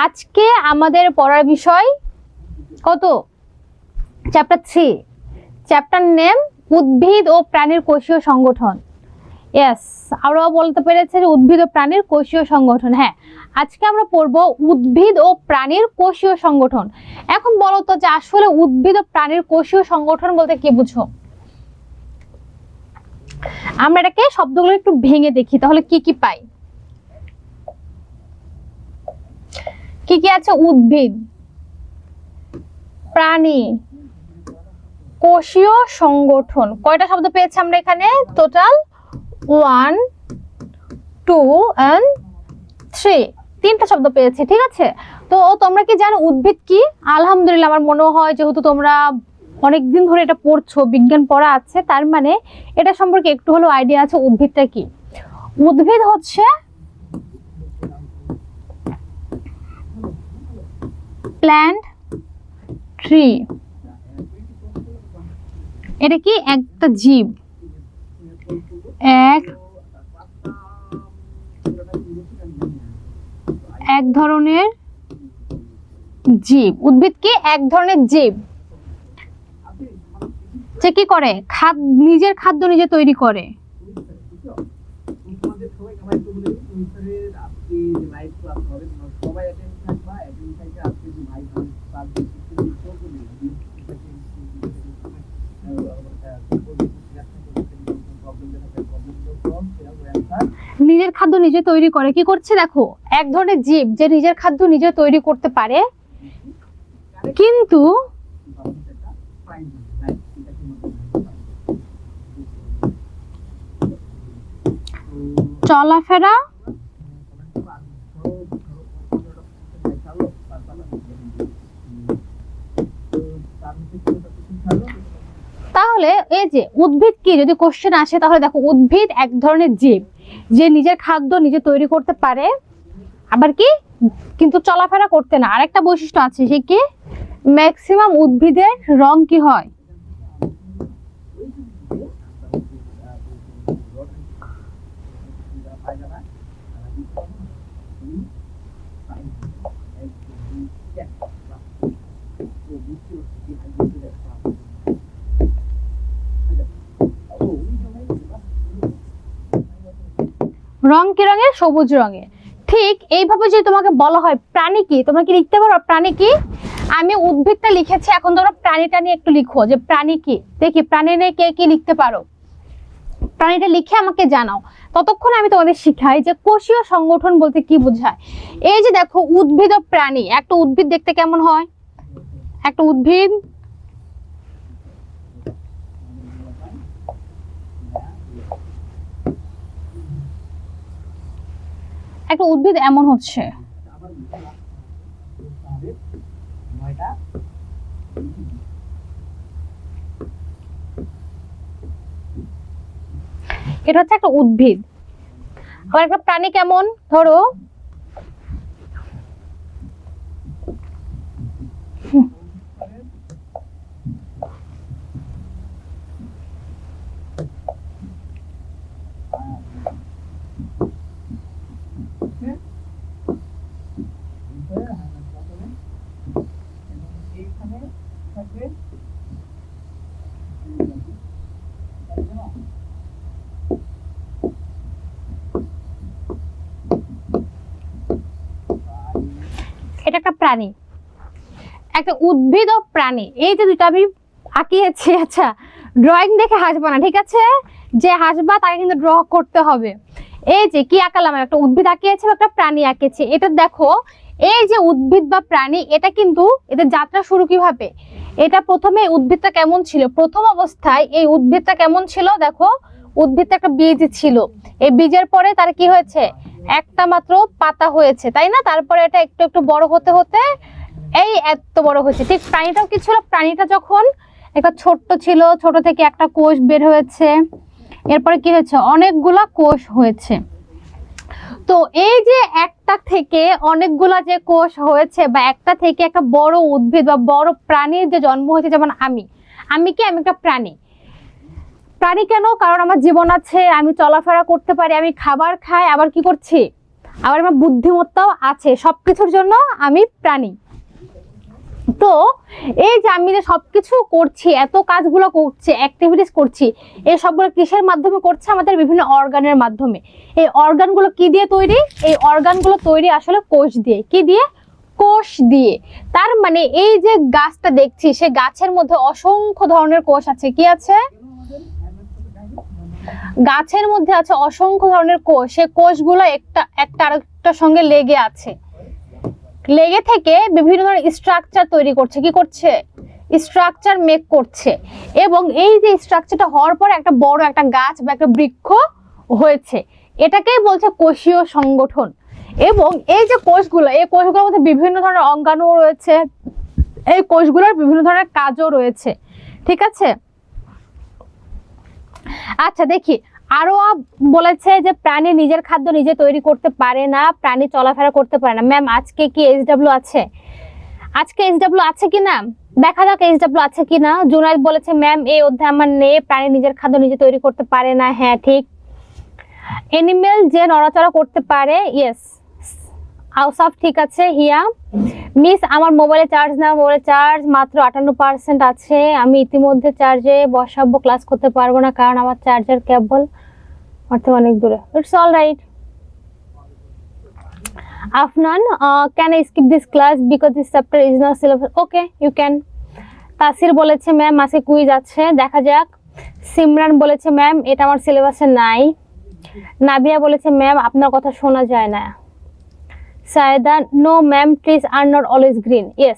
আজকে আমাদের পড়ার বিষয় কত? চ্যাপ্টার 3, চ্যাপ্টার নেম উদ্ভিদ ও প্রাণীর কোষীয় সংগঠন। ইয়েস, আমরাও বলতে পেরেছি যে উদ্ভিদ ও প্রাণীর কোষীয় সংগঠন। হ্যাঁ, আজকে আমরা পড়বো উদ্ভিদ ও প্রাণীর কোষীয় সংগঠন। এখন বলো তো যে আসলে উদ্ভিদ ও প্রাণীর কোষীয় সংগঠন বলতে কি বুঝো? আমরা এটাকে শব্দগুলো একটু ভেঙে দেখি, তাহলে কি কি পাই। কি কি আছে? উদ্ভিদ, প্রাণী, কোষীয় সংগঠন। কয়টা শব্দ পেয়েছি আমরা এখানে? টোটাল 1, 2 and 3, তিনটা শব্দ পেয়েছি। ঠিক আছে, তো তোমরা কি জানো উদ্ভিদ কি? আলহামদুলিল্লাহ, আমার মনে হয় যেহেতু তোমরা অনেকদিন ধরে এটা পড়ছো, বিজ্ঞান পড়া আছে, তার মানে এটা সম্পর্কে একটু হলেও আইডিয়া আছে উদ্ভিদটা কি। উদ্ভিদ হচ্ছে প্ল্যান্ট, ট্রি। এটা কি? একটা জীব, এক ধরনের জীব। উদ্ভিদ কি? এক ধরনের জীব যে কি করে? নিজের খাদ্য নিজে তৈরি করে। নিজের খাদ্য নিজে তৈরি করে। কি করছে দেখো, এক ধরনের জীব যে নিজের খাদ্য নিজে তৈরি করতে পারে, কিন্তু চলাফেরা তাহলে এই যে উদ্ভিদ কি, যদি কোশ্চেন আসে তাহলে দেখো উদ্ভিদ এক ধরনের জীব যে নিজের খাদ্য নিজে তৈরি করতে পারে, আবার কি কিন্তু চলাফেরা করতে না। আরেকটা বৈশিষ্ট্য আছে, সে কি? ম্যাক্সিমাম উদ্ভিদের রং কি হয়? রং কি রঙের? সবুজ রঙের। ঠিক এইভাবে যদি তোমাকে বলা হয় প্রাণী কি, তোমরা কি লিখতে পারো প্রাণী কি? আমি উদ্ভিদটা লিখেছি, এখন তোমরা প্রাণীটা নিয়ে একটু লিখো যে প্রাণী কি। দেখি প্রাণী নিয়ে কে কি লিখতে পারো, প্রাণীটা লিখে আমাকে জানাও। ততক্ষণ আমি তোমাদের শিখাই যে কোষীয় সংগঠন বলতে কি বোঝায়। এই যে দেখো উদ্ভিদ ও প্রাণী, একটা উদ্ভিদ দেখতে কেমন হয়? একটা উদ্ভিদ এমন হচ্ছে। এটা হচ্ছে একটা উদ্ভিদ। আবার একটা প্রাণী কেমন? ধরো এটা একটা প্রাণী, একটা উদ্ভিদ ও প্রাণী। এই যে দুটো আমি আঁকিয়েছি, আচ্ছা ড্রয়িং দেখে হাসবা না, ঠিক আছে? যে হাসবা তাকে কিন্তু ড্র করতে হবে। এই যে কি আঁকালাম, একটা উদ্ভিদ আঁকিয়েছি, একটা প্রাণী আঁকিয়েছি। এটা দেখো, এই যে উদ্ভিদ বা প্রাণী, এটা কিন্তু এদের যাত্রা শুরু কিভাবে? এটা প্রথমে উদ্ভিদটা কেমন ছিল? প্রথম অবস্থায় এই উদ্ভিদটা কেমন ছিল? দেখো উদ্ভিদটা একটা বীজ ছিল, এই বীজের পরে তার কি হয়েছে? একটা মাত্র পাতা হয়েছে, তাই না? তারপরে এটা একটু একটু বড় হতে হতে এই এত বড় হয়েছে। ঠিক প্রাণীটাও কি ছিল? প্রাণীটা যখন একটা ছোট্ট ছিল, ছোট থেকে একটা কোষ বের হয়েছে, এরপরে কি হয়েছে? অনেকগুলা কোষ হয়েছে। তো এই যে একটা থেকে অনেকগুলা যে কোষ হয়েছে, বা একটা থেকে একটা বড় উদ্ভিদ বা বড় প্রাণীর যে জন্ম হয়েছে, যেমন আমি কি? আমি একটা প্রাণী। প্রাণী কেন? কারণ আমার জীবন আছে, আমি চলাফেরা করতে পারি, আমি খাবার খাই, আবার কি করছি? আবার আমার বুদ্ধিমত্তাও আছে, সবকিছুর জন্য আমি প্রাণী। তো এই যে আমি যে সবকিছু করছি, এত কাজগুলো করছি, অ্যাক্টিভিটিস করছি, এই সবগুলো কিসের মাধ্যমে করছে? আমাদের বিভিন্ন অর্গানের মাধ্যমে। এই অর্গানগুলো কি দিয়ে তৈরি? এই অর্গানগুলো তৈরি আসলে কোষ দিয়ে। কি দিয়ে? কোষ দিয়ে। তার মানে এই যে গাছটা দেখছি, সে গাছের মধ্যে অসংখ্য ধরনের কোষ আছে। কি আছে? গাছের মধ্যে আছে অসংখ্য ধরনের কোষ। সেই কোষগুলো একটা আরেকটার সঙ্গে লেগে আছে, লেগে থেকে বিভিন্ন ধরনের স্ট্রাকচার তৈরি করছে। কি করছে? স্ট্রাকচার মেক করছে। এবং এই যে স্ট্রাকচারটা হওয়ার পর একটা বড় একটা গাছ বা একটা বৃক্ষ হয়েছে, এটাকেই বলছে কোষীয় সংগঠন। এবং এই যে কোষগুলো, এই কোষগুলোর মধ্যে বিভিন্ন ধরনের অঙ্গাণু রয়েছে, এই কোষগুলোর বিভিন্ন ধরনের কাজও রয়েছে। ঠিক আছে, আচ্ছা দেখি আরো বলেছে যে প্রাণী নিজের খাদ্য নিজে তৈরি করতে পারে না, প্রাণী চলাফেরা করতে পারে না। ম্যাম আজকে কি এইচডব্লিউ আছে? আজকে এইচডব্লিউ আছে কিনা দেখা যাক, এইচডব্লিউ আছে কিনা। জুনাইদ বলেছে ম্যাম এই অধ্যায় আমার নেই, প্রাণী নিজের খাদ্য নিজে তৈরি করতে পারে না। হ্যাঁ ঠিক। এনিমেল যে নড়াচড়া করতে পারে, ইয়েস। আউসাফ ঠিক আছে। হিয়া মিস আমার মোবাইলে চার্জ না, মোবাইলে চার্জ মাত্র 58% আছে। আমি ইতিমধ্যে চার্জে বসাবো, ক্লাস করতে পারবো না কারণ আমার চার্জার কেবল অনেক দূরে। It's all right. Afnan can I skip this class because this chapter is not syllabus? Okay you can. Tasir বলেছে ম্যাম আজকে কুইজ আছে, দেখা যাক। সিমরান বলেছে ম্যাম এটা আমার সিলেবাসে নাই। নাবিয়া বলেছে ম্যাম আপনার কথা শোনা যায় না। Saida, no ma'am, trees are not always green. Yes,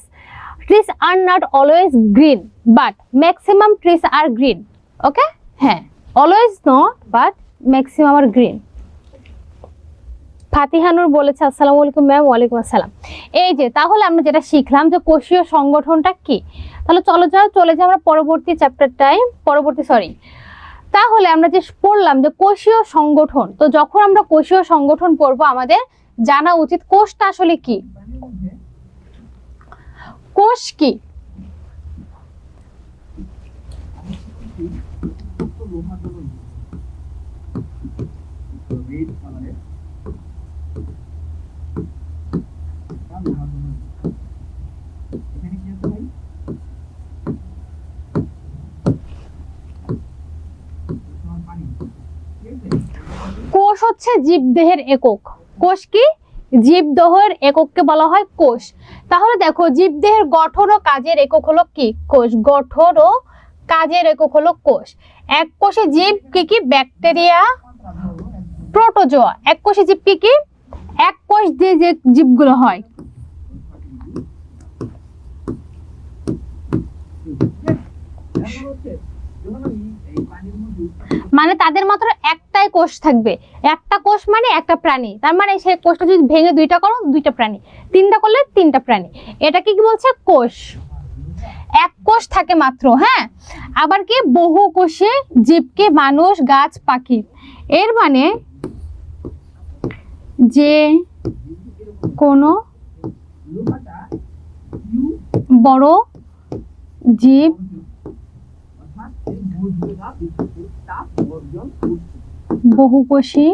trees are not always green, but maximum trees are green. Okay? হ্যাঁ, always not, but maximum are green. ফাতিহানুর বলেছে আসসালামু আলাইকুম ম্যাম। ওয়ালাইকুম আসসালাম। এই যে তাহলে আমরা যেটা শিখলাম যে কোষীয় সংগঠনটা কি, তাহলে চলে যাই আমরা পরবর্তী চ্যাপ্টারটায়, তাহলে আমরা যে পড়লাম যে কোষীয় সংগঠন। তো যখন আমরা কোষীয় সংগঠন পড়বো আমাদের জানা উচিত কোষটা আসলে কি। কোষ কি? কোষ হচ্ছে জীবদেহের একক। কোষ কি? জীবদেহের একককে বলা হয় কোষ। তাহলে দেখো জীবদেহের গঠন ও কাজের একক হলো কি? কোষ। গঠন ও কাজের একক হলো কোষ। এক কোষে জীব কি কি? Bacteria, protozoa. এক কোষে জীব কি কি? এক কোষ দিয়ে যে জীবগুলো হয়। মানে তাদের মাত্র একটাই কোষ থাকবে। একটা কোষ মানে একটা প্রাণী। তার মানে সেই কোষটা যদি ভেঙে দুইটা করো, দুইটা প্রাণী। তিনটা করলে তিনটা প্রাণী। এটাকে কি বলছে? কোষ। এক কোষ থাকে মাত্র। হ্যাঁ, আবার কি বহু কোষে জীবকে মানুষ, গাছ, পাখি। এর মানে যে কোনো বড় জীব বহুকোষী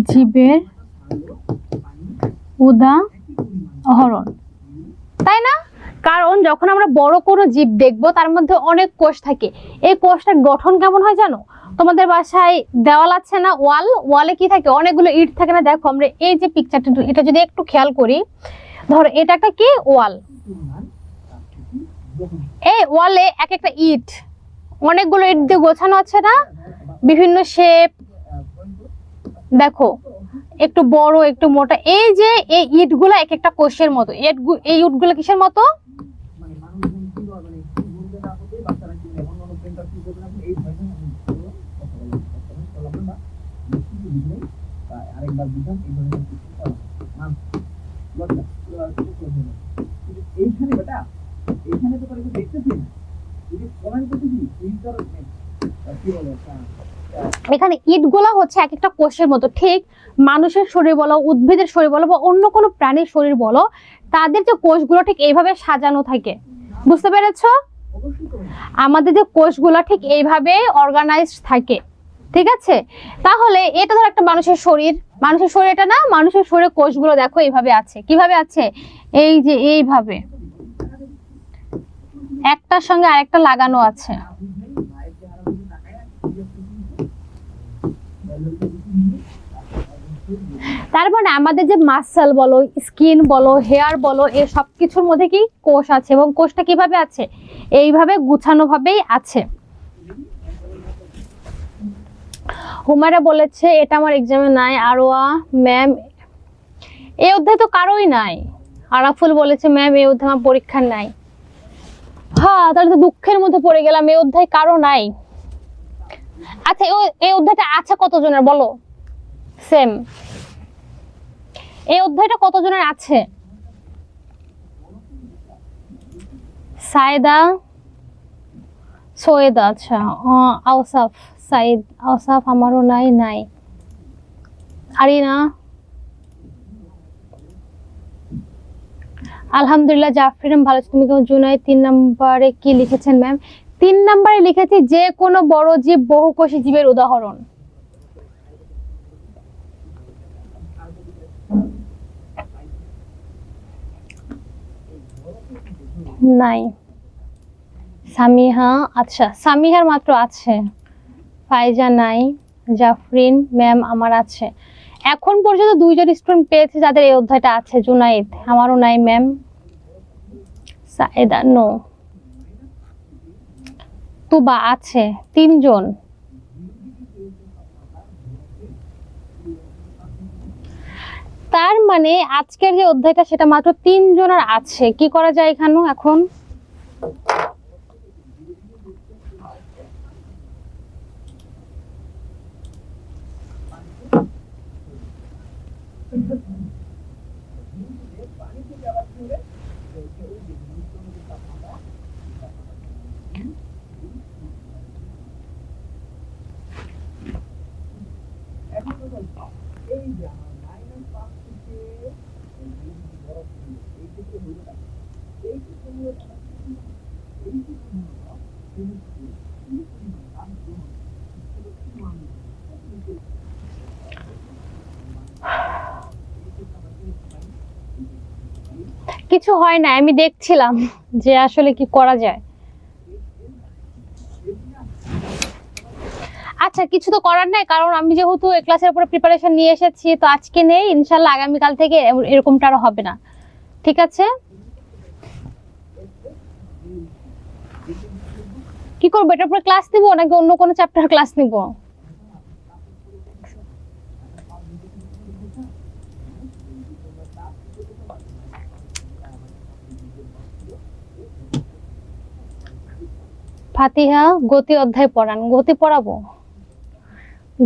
জীবের উদাহরণ, তাই না? কারণ যখন আমরা বড় কোনো জীব দেখবো তার মধ্যে অনেক কোষ থাকে। এই কোষটার গঠন কেমন হয় জানো? তোমাদের বাসায় দেওয়াল আছে না, ওয়ালে কি থাকে? অনেকগুলো ইট থাকে না? দেখো আমরা এই যে পিকচারটা, এটা যদি একটু খেয়াল করি, ধরো এটা একটা কি ওয়াল। এই ওয়ালে এক একটা ইট, অনেকগুলো ইট দিয়ে গোছানো আছে না, বিভিন্ন শেপ। দেখো একটু বড় একটু মোটা। এই যে এই ইটগুলো এক একটা কোষের মতো। এই ইটগুলো কিসের মতো? এখানে ইটগুলা হচ্ছে এক একটা কোষের মতো। ঠিক মানুষের শরীর বলো, উদ্ভিদের শরীর বলো, বা অন্য কোনো প্রাণীর শরীর বলো, তাদের যে কোষগুলো ঠিক এইভাবে সাজানো থাকে। বুঝতে পেরেছো? আমাদের যে কোষগুলো ঠিক এইভাবে অর্গানাইজড থাকে। ঠিক আছে, তাহলে এটা ধর একটা মানুষের শরীর, মানুষের শরীর এটা না, মানুষের শরীরের কোষগুলো দেখো এইভাবে আছে, কিভাবে আছে, এই যে এইভাবে একটার সঙ্গে আরেকটা লাগানো আছে। তার মানে আমাদের যে মাসল বলো, স্কিন বলো, হেয়ার বলো, এই সব কিছুর মধ্যে কি কোষ আছে, এবং কোষটা কিভাবে আছে, এইভাবে গুছানো ভাবেই আছে। হুমায়রা বলেছে এটা আমার এক্সামে নাই। আরোয়া ম্যাম এই অধ্যায় তো কারোই নাই। আরাফুল বলেছে ম্যাম এই অধ্যায় আমার পরীক্ষার নাই। হ্যাঁ, তাহলে তো দুঃখের মধ্যে পড়ে গেলাম, এই অধ্যায় কারো নাই। আচ্ছা, এই অধ্যায়টা আছে কতজনের বলো? সেম, এই অধ্যায়টা কতজনের আছে? সাইদা, সৈয়দা, আচ্ছা, আওসাফ, সাইদ, আওসাফ আমারও নাই। নাই আরিনা, আলহামদুলিল্লাহ। জাফরিন ভালো আছি, তুমি কেমন? জুনাই 3 নম্বরে কি লিখেছেন ম্যাম? 3 নম্বরে লিখেছি যে কোনো বড় জীব বহুকোষী জীবের উদাহরণ। নাই সামিহা, আচ্ছা সামিহার মাত্র আছে। ফাইজা নাই। জাফরিন ম্যাম আমার আছে। এখন পর্যন্ত 2 জন স্টুডেন্ট পেয়েছে যাদের এই অধ্যায়টা আছে। জুনাইদ আমারও নাই ম্যাম। সায়েদা নো। তুবা আছে। 3 জন। তার মানে আজকের যে অধ্যায়টা সেটা মাত্র 3 জনের আছে। কি করা যায় এখানে এখন? কিছু হয় না, আমি দেখছিলাম যে আসলে কি করা যায়। আচ্ছা, কিছু তো করার নাই, কারণ আমি যেহেতু এই ক্লাসের উপরে প্রিপারেশন নিয়ে এসেছি, তো আজকে নেই, ইনশাল্লাহ আগামীকাল থেকে এরকমটা আর হবে না। ঠিক আছে, কি করবো, এটার উপরে ক্লাস নিবো নাকি অন্য কোনো চ্যাপ্টার ক্লাস নিবো? ফাতিহা গতি অধ্যায় পড়ান। গতি পড়াবো?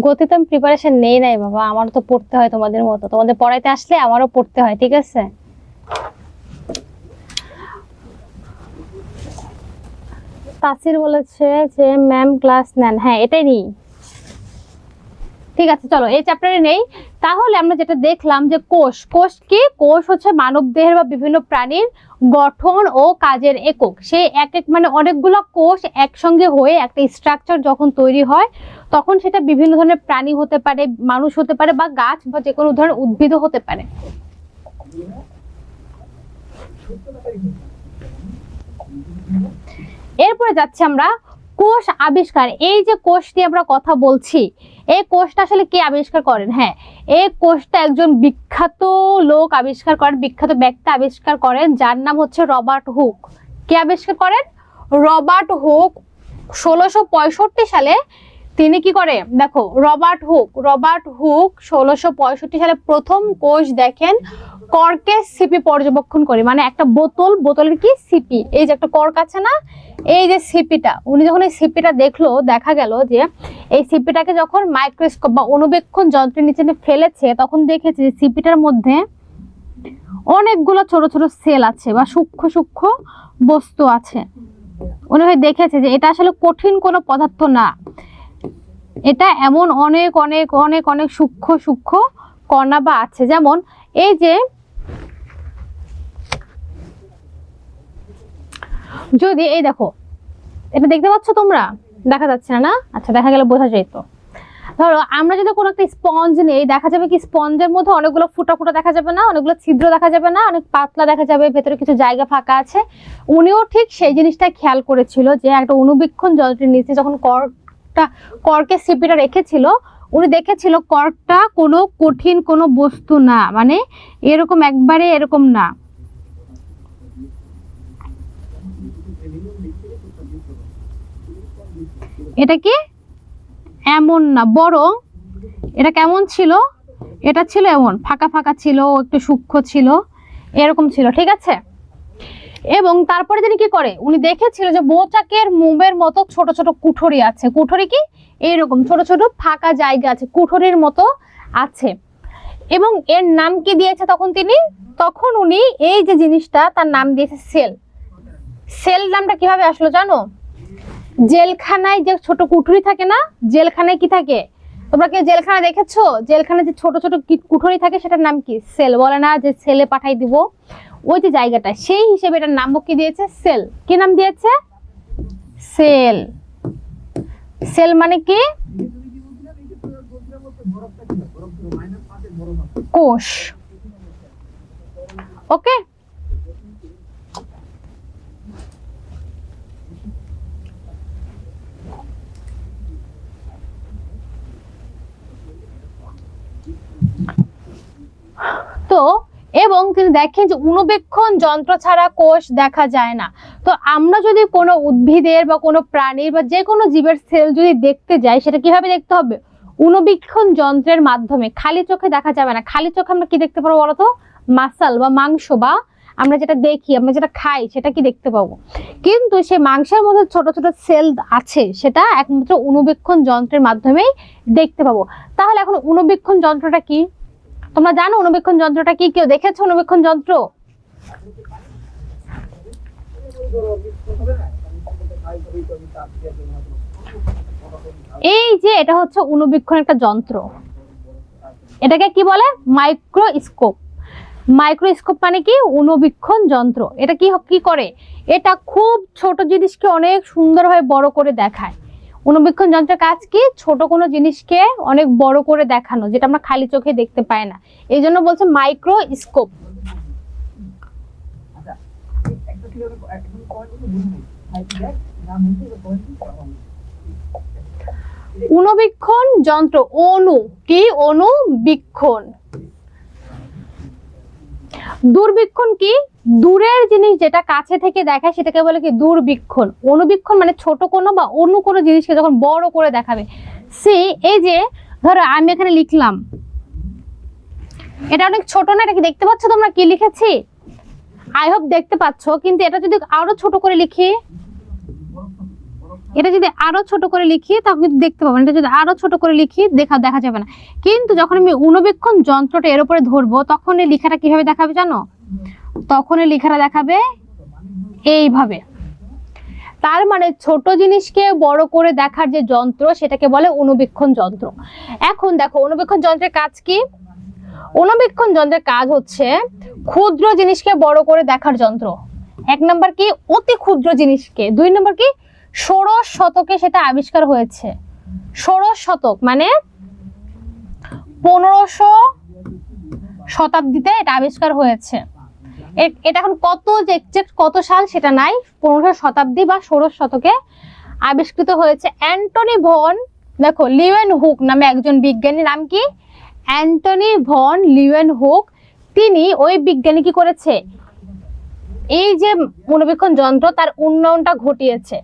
গতিতে আমি প্রিপারেশন নেই নাই বাবা, আমারও তো পড়তে হয় তোমাদের মতো, তোমাদের পড়াইতে আসলে আমারও পড়তে হয়। ঠিক আছে, তাসির বলেছে যে ম্যাম ক্লাস নেন। হ্যাঁ, এটাই নেই। ঠিক আছে, চলো এই চ্যাপ্টারে নেই। তাহলে আমরা যেটা দেখলাম যে কোষ কি, কোষ হচ্ছে মানব দেহের বা বিভিন্ন প্রাণীর গঠন ও কাজের একক। সেই এক মানে অনেকগুলো কোষ একসঙ্গে হয়ে একটা স্ট্রাকচার যখন তৈরি হয়, তখন সেটা বিভিন্ন ধরনের প্রাণী হতে পারে, মানুষ হতে পারে, বা গাছ বা যে কোনো ধরনের উদ্ভিদও হতে পারে। এরপরে যাচ্ছি আমরা কোষ আবিষ্কার। এই যে কোষ নিয়ে আমরা কথা বলছি, এই কোষটা আসলে কে আবিষ্কার করেন? হ্যাঁ, এই কোষটা একজন বিখ্যাত লোক আবিষ্কার করেন, বিখ্যাত ব্যক্তি আবিষ্কার করেন, যার নাম হচ্ছে রবার্ট হুক। কে আবিষ্কার করেন? Robert Hooke. 1665 সালে তিনি কি করে, দেখো, রবার্ট হুক 1665 সালে প্রথম কোষ দেখেন কর্কের সিপি পর্যবেক্ষণ করে। মানে একটা বোতলের কি সিপি, এই যে একটা কর্ক আছে না, এই যে সিপিটা, উনি যখন এই সিপিটা দেখলো, দেখা গেল যে এই সিপিটাকে যখন মাইক্রোস্কোপ বা অনুবেক্ষণ যন্ত্রের নিচে ফেলেছে, তখন দেখেছে যে সিপিটার মধ্যে অনেকগুলো ছোট ছোট সেল আছে বা সূক্ষ্ম সূক্ষ্ম বস্তু আছে। উনি দেখেছে যে এটা আসলে কঠিন কোনো পদার্থ না, এটা এমন অনেক অনেক অনেক অনেক সূক্ষ্ম সূক্ষ্ম কণা বা আছে। যেমন এই যে যদি এই দেখো, এটা দেখতে পাচ্ছ তোমরা? দেখা যাচ্ছে না? না, আচ্ছা, দেখা গেলে বোঝা যেত। ধরো আমরা যদি কোনো একটা স্পঞ্জ নেই, দেখা যাবে কি স্পঞ্জের মধ্যে অনেকগুলো ফুটা ফুটা দেখা যাবে না, অনেকগুলো ছিদ্র দেখা যাবে না, অনেক পাতলা দেখা যাবে, ভেতরে কিছু জায়গা ফাঁকা আছে। উনিও ঠিক সেই জিনিসটা খেয়াল করেছিল যে একটা অণুবীক্ষণ যন্ত্রের নিচে যখন কর্কের সিপিটা রেখেছিল, উনি দেখেছিল কর্কটা কোনো কঠিন কোনো বস্তু না, মানে এরকম একবারে এরকম না, এটা কি এমন না, বরং এটা কেমন ছিল, এটা ছিল এমন ফাঁকা ফাঁকা ছিল, একটু সূক্ষ্ম ছিল, এরকম ছিল, ঠিক আছে। এবং তারপরে তিনি কি করে, উনি দেখেছিল যে মৌচাকের মোমের মতো ছোট ছোট কুঠরি আছে, কুঠরি কি এইরকম ছোট ছোট ফাঁকা জায়গা আছে, কুঠরির মতো আছে। এবং এর নাম কি দিয়েছে তখন উনি এই যে জিনিসটা তার নাম দিয়েছে সেল। সেল নামটা কিভাবে আসলো জানো? জেলখানায় যে ছোট কুঠরি থাকে না, জেলখানায় কি থাকে, তোমরা কি জেলখানা দেখেছো? জেলখানায় যে ছোট ছোট কুঠরি থাকে সেটার নাম কি? সেল। বলে না যে সেলে পাঠাই দিব, ওই যে জায়গাটা, সেই হিসেবে এটার নাম কি দিয়েছে? সেল। কি নাম দিয়েছে? সেল। সেল মানে কি? কোষ। ওকে, তো এবং তিনি দেখেন যে অণুবীক্ষণ যন্ত্র ছাড়া কোষ দেখা যায় না। তো আমরা যদি কোনো উদ্ভিদের বা কোনো প্রাণীর বা যে কোনো জীবের সেল যদি দেখতে যাই, সেটা কিভাবে দেখতে হবে? অণুবীক্ষণ যন্ত্রের মাধ্যমে। খালি চোখে দেখা যাবে না। খালি চোখে আমরা কি দেখতে পাবো বলতো? মাসল বা মাংস, বা আমরা যেটা দেখি, আমরা যেটা খাই সেটা কি দেখতে পাবো। কিন্তু সেই মাংসের মধ্যে ছোট ছোট সেল আছে, সেটা একমাত্র অণুবীক্ষণ যন্ত্রের মাধ্যমেই দেখতে পাবো। তাহলে এখন অণুবীক্ষণ যন্ত্রটা কি? তোমরা জানো অণুবীক্ষণ যন্ত্রটা কি? কেউ দেখেছো অণুবীক্ষণ যন্ত্র? এই যে এটা হচ্ছে অণুবীক্ষণ একটা যন্ত্র, এটাকে কি বলে? মাইক্রোস্কোপ। মাইক্রোস্কোপ মানে কি? অণুবীক্ষণ যন্ত্র। এটা কি করে? এটা খুব ছোট জিনিসকে অনেক সুন্দরভাবে বড় করে দেখায়। অণুবীক্ষণ যন্ত্রের কাজ কি? ছোট কোনো জিনিসকে অনেক বড় করে দেখানো, যেটা আমরা খালি চোখে দেখতে পাই না, এই জন্য বলছে মাইক্রোস্কোপ। অণুবীক্ষণ যন্ত্র, অণু কি? অণুবীক্ষণ। দূরবীক্ষণ কি? দূরের জিনিস যেটা কাছে থেকে দেখায় সেটাকে বলে কি? দূরবীক্ষণ। অণুবীক্ষণ মানে ছোট কোনো বা অন্য কোনো জিনিসকে যখন বড় করে দেখাবে। এই যে ধরো আমি এখানে লিখলাম, এটা অনেক ছোট না? এটা কি দেখতে পাচ্ছ তোমরা কি লিখেছি? আই হোপ দেখতে পাচ্ছ। কিন্তু এটা যদি আরো ছোট করে লিখি, এটা যদি আরো ছোট করে লিখি তাহলে কিন্তু দেখতে পাবো না। এটা যদি আরো ছোট করে লিখি দেখা যাবে না। কিন্তু যখন আমি অণুবীক্ষণ যন্ত্রটা এর উপরে ধরবো, তখন এই লেখাটা কিভাবে দেখাবে জানো? তখন এই লেখাটা দেখাবে এইভাবে। তার মানে ছোট জিনিসকে বড় করে দেখার যে যন্ত্র, সেটাকে বলে অণুবীক্ষণ যন্ত্র। এখন দেখো অণুবীক্ষণ যন্ত্রের কাজ কি? অণুবীক্ষণ যন্ত্রের কাজ হচ্ছে ক্ষুদ্র জিনিসকে বড় করে দেখার যন্ত্র। এক নম্বর কি? অতি ক্ষুদ্র জিনিসকে। দুই নম্বর কি? ষোড়শ শতকে সেটা আবিষ্কার হয়েছে। ষোড়শ শতক মানে 1500 শতাব্দীতে এটা আবিষ্কার হয়েছে। এটা এখন কত সাল সেটা নাই, 1500 শতাব্দী বা ষোড়শ শতকে আবিষ্কৃত হয়েছে। অ্যান্টনি ভন, দেখো লিউয়েনহুক নামে একজন বিজ্ঞানী, নাম কি? Antony van Leeuwenhoek. তিনি ওই বিজ্ঞানী কি করেছে? এই যে অণুবীক্ষণ যন্ত্র, তার উন্নয়নটা ঘটিয়েছে।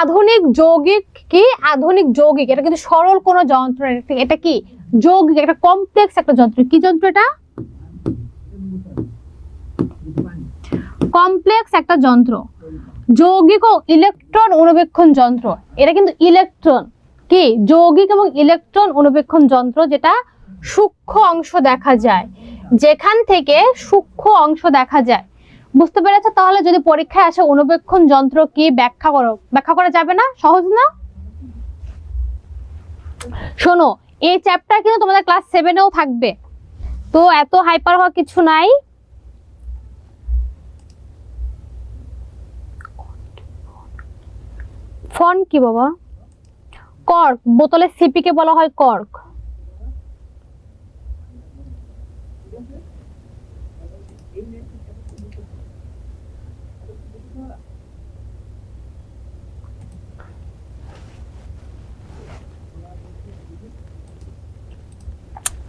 আধুনিক যৌগিক কি? আধুনিক যৌগিক, এটা কিন্তু সরল কোনো যন্ত্র, এটা কি? যৌগিক, একটা কমপ্লেক্স একটা যন্ত্র। কি যন্ত্র এটা? কমপ্লেক্স একটা যন্ত্র। যৌগিক ও ইলেকট্রন অণুবীক্ষণ যন্ত্র। এটা কিন্তু ইলেকট্রন কি? যৌগিক এবং ইলেকট্রন অণুবীক্ষণ যন্ত্র, যেটা সূক্ষ্ম অংশ দেখা যায়, যেখান থেকে সূক্ষ্ম অংশ দেখা যায়। বুঝতে পেরেছো? তাহলে যদি পরীক্ষায় আসে অণুবীক্ষণ যন্ত্র কি, ব্যাখ্যা করো। ব্যাখ্যা করা যাবে না? সহজ না? শোনো, এই চ্যাপ্টার কিন্তু তোমাদের ক্লাস 7-এও থাকবে, তো এত হাইপার হওয়া কিছু নাই। ফন কি বাবা? কর্ক, বোতলের সিপিকে বলা হয় কর্ক।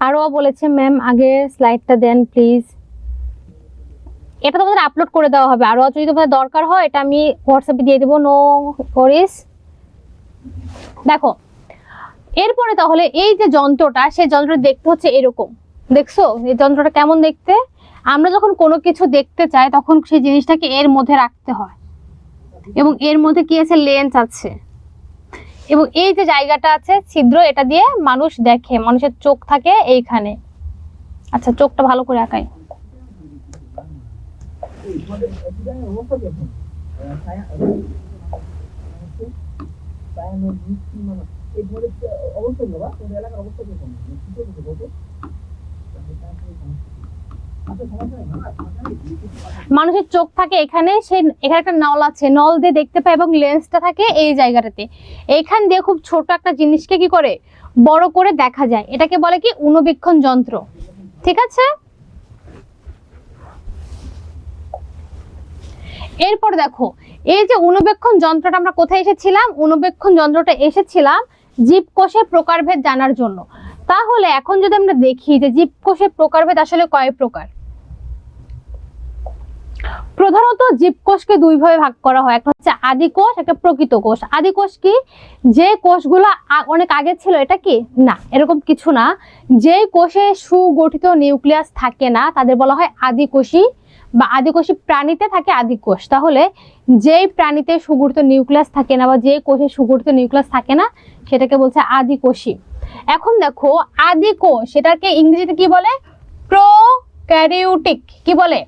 আরো বলেছে ম্যাম আগের স্লাইডটা দেন প্লিজ। এটা তোমাদের আপলোড করে দেওয়া হবে, আরো যদি তোমাদের দরকার হয় এটা আমি হোয়াটসঅ্যাপে দিয়ে দেবো, নো ওয়ারিস। দেখো এরপরে তাহলে এই যে যন্ত্রটা, সেই যন্ত্রটা দেখতে হচ্ছে এরকম, দেখছো এই যন্ত্রটা কেমন দেখতে? আমরা যখন কোনো কিছু দেখতে চাই তখন সেই জিনিসটাকে এর মধ্যে রাখতে হয়, এবং এর মধ্যে কি আছে, লেন্স আছে, এবং এই যে জায়গাটা আছে ছিদ্র, এটা দিয়ে মানুষ দেখে, মানুষের চোখ থাকে এইখানে। আচ্ছা চোখটা ভালো করে আঁকাই। মানুষের চোখ থাকে এখানে, সেই এখানে একটা নল আছে, নল দিয়ে দেখতে পায়, এবং লেন্সটা থাকে এই জায়গাটাতে। এইখান দিয়ে খুব ছোট একটা জিনিসকে কি করে বড় করে দেখা যায়, এটাকে বলে কি অনুবীক্ষণ যন্ত্র। ঠিক আছে, এরপর দেখো এই যে অনুবীক্ষণ যন্ত্রটা আমরা কোথায় এসেছিলাম, অনুবীক্ষণ যন্ত্রটা এসেছিলাম জীবকোষের প্রকারভেদ জানার জন্য। তাহলে এখন যদি আমরা দেখি যে জীবকোষের প্রকারভেদ আসলে কয় প্রকার। প্রধানত জীবকোষকে দুই ভাবে ভাগ করা হয়, একটা হচ্ছে আদি কোষ, একটা প্রকৃত কোষ। আদি কোষ কি, যে কোষগুলো অনেক আগে ছিল, এটা কি না, এরকম কিছু না। যে কোষে সুগঠিত নিউক্লিয়াস থাকে না তাদের বলা হয় আদিকোষী, বা আদিকোষী প্রাণীতে থাকে আদি কোষ। তাহলে যেই প্রাণীতে সুগঠিত নিউক্লিয়াস থাকে না, বা যে কোষে সুগঠিত নিউক্লিয়াস থাকে না, সেটাকে বলছে আদিকোষী। এখন দেখো আদি কোষ, এটাকে ইংরেজিতে কি বলে, প্রোক্যারিওটিক। কি বলে,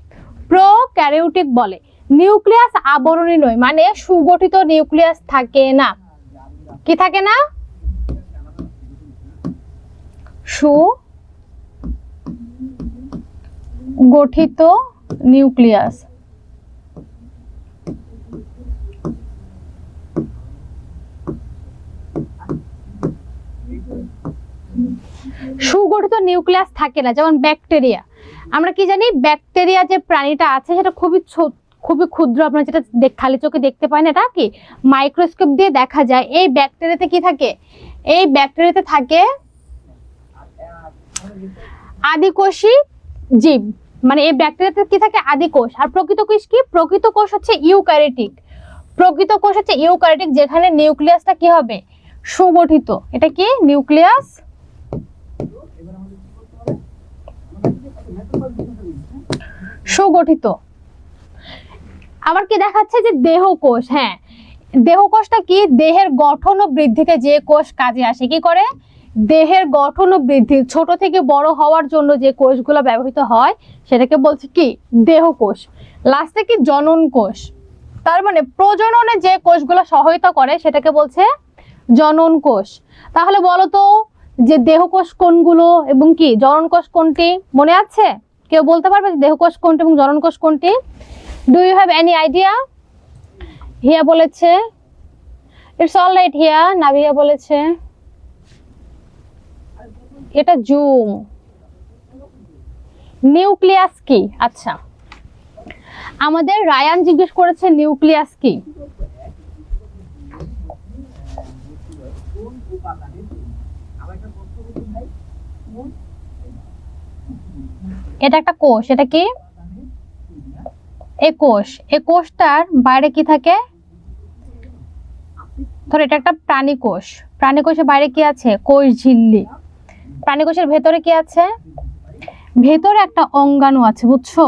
প্রোক্যারিওটিক বলে। নিউক্লিয়াস আবরণী নয়, মানে সুগঠিত নিউক্লিয়াস থাকে না। কি থাকে না, সুগঠিত নিউক্লিয়াস। সুগঠিত নিউক্লিয়াস থাকে না, যেমন ব্যাকটেরিয়া। আমরা কি জানি, ব্যাকটেরিয়া যে প্রাণীটা আছে সেটা খুবই ক্ষুদ্র, আপনারা যেটা খালি চোখে দেখতে পায় না, এটা কি মাইক্রোস্কোপ দিয়ে দেখা যায়। এই ব্যাকটেরিয়াতে কি থাকে, এই ব্যাকটেরিয়াতে থাকে আদিকোষী জীব, মানে এই ব্যাকটেরিয়াতে কি থাকে, আদিকোষ। আর প্রকৃত কোষ কি, প্রকৃত কোষ হচ্ছে ইউক্যারিওটিক। প্রকৃত কোষ হচ্ছে ইউক্যারিওটিক, যেখানে নিউক্লিয়াসটা কি হবে, সুগঠিত। এটা কি নিউক্লিয়াস সুগঠিত। আবার কি দেখাচ্ছে যে দেহকোষ, হ্যাঁ দেহকোষটা কি, দেহের গঠন ও বৃদ্ধিতে যে কোষ কাজে আসে। কি করে, দেহের গঠন ও বৃদ্ধি, ছোট থেকে বড় হওয়ার জন্য যে কোষগুলো ব্যবহৃত হয় সেটাকে বলছে কি দেহকোষ। লাস্টে কি জনন কোষ, তার মানে প্রজননে যে কোষগুলো সহায়তা করে সেটাকে বলছে জনন কোষ। তাহলে বলো তো যে দেহকোষ কোনগুলো এবং কি জনন কোষ কোনটি, মনে আছে? কেউ বলতে পারবে দেহকোষ কোনটি এবং জনন কোষ কোনটি? Do you have any idea? Hiya বলেছে it's all right. Hiya, Nabiya বলেছে এটা জুম। নিউক্লিয়াস কি, আচ্ছা আমাদের রায়ান জিজ্ঞেস করেছে নিউক্লিয়াস কি। এটা একটা কোষ, এটা কি এই কোষ, এই কোষটার বাইরে কি থাকে, ধর এটা একটা প্রাণী কোষ, প্রাণী কোষের বাইরে কি আছে, কোষ ঝিল্লি। প্রাণী কোষের ভেতরে কি আছে, ভেতরে একটা অঙ্গাণু আছে, বুঝছো?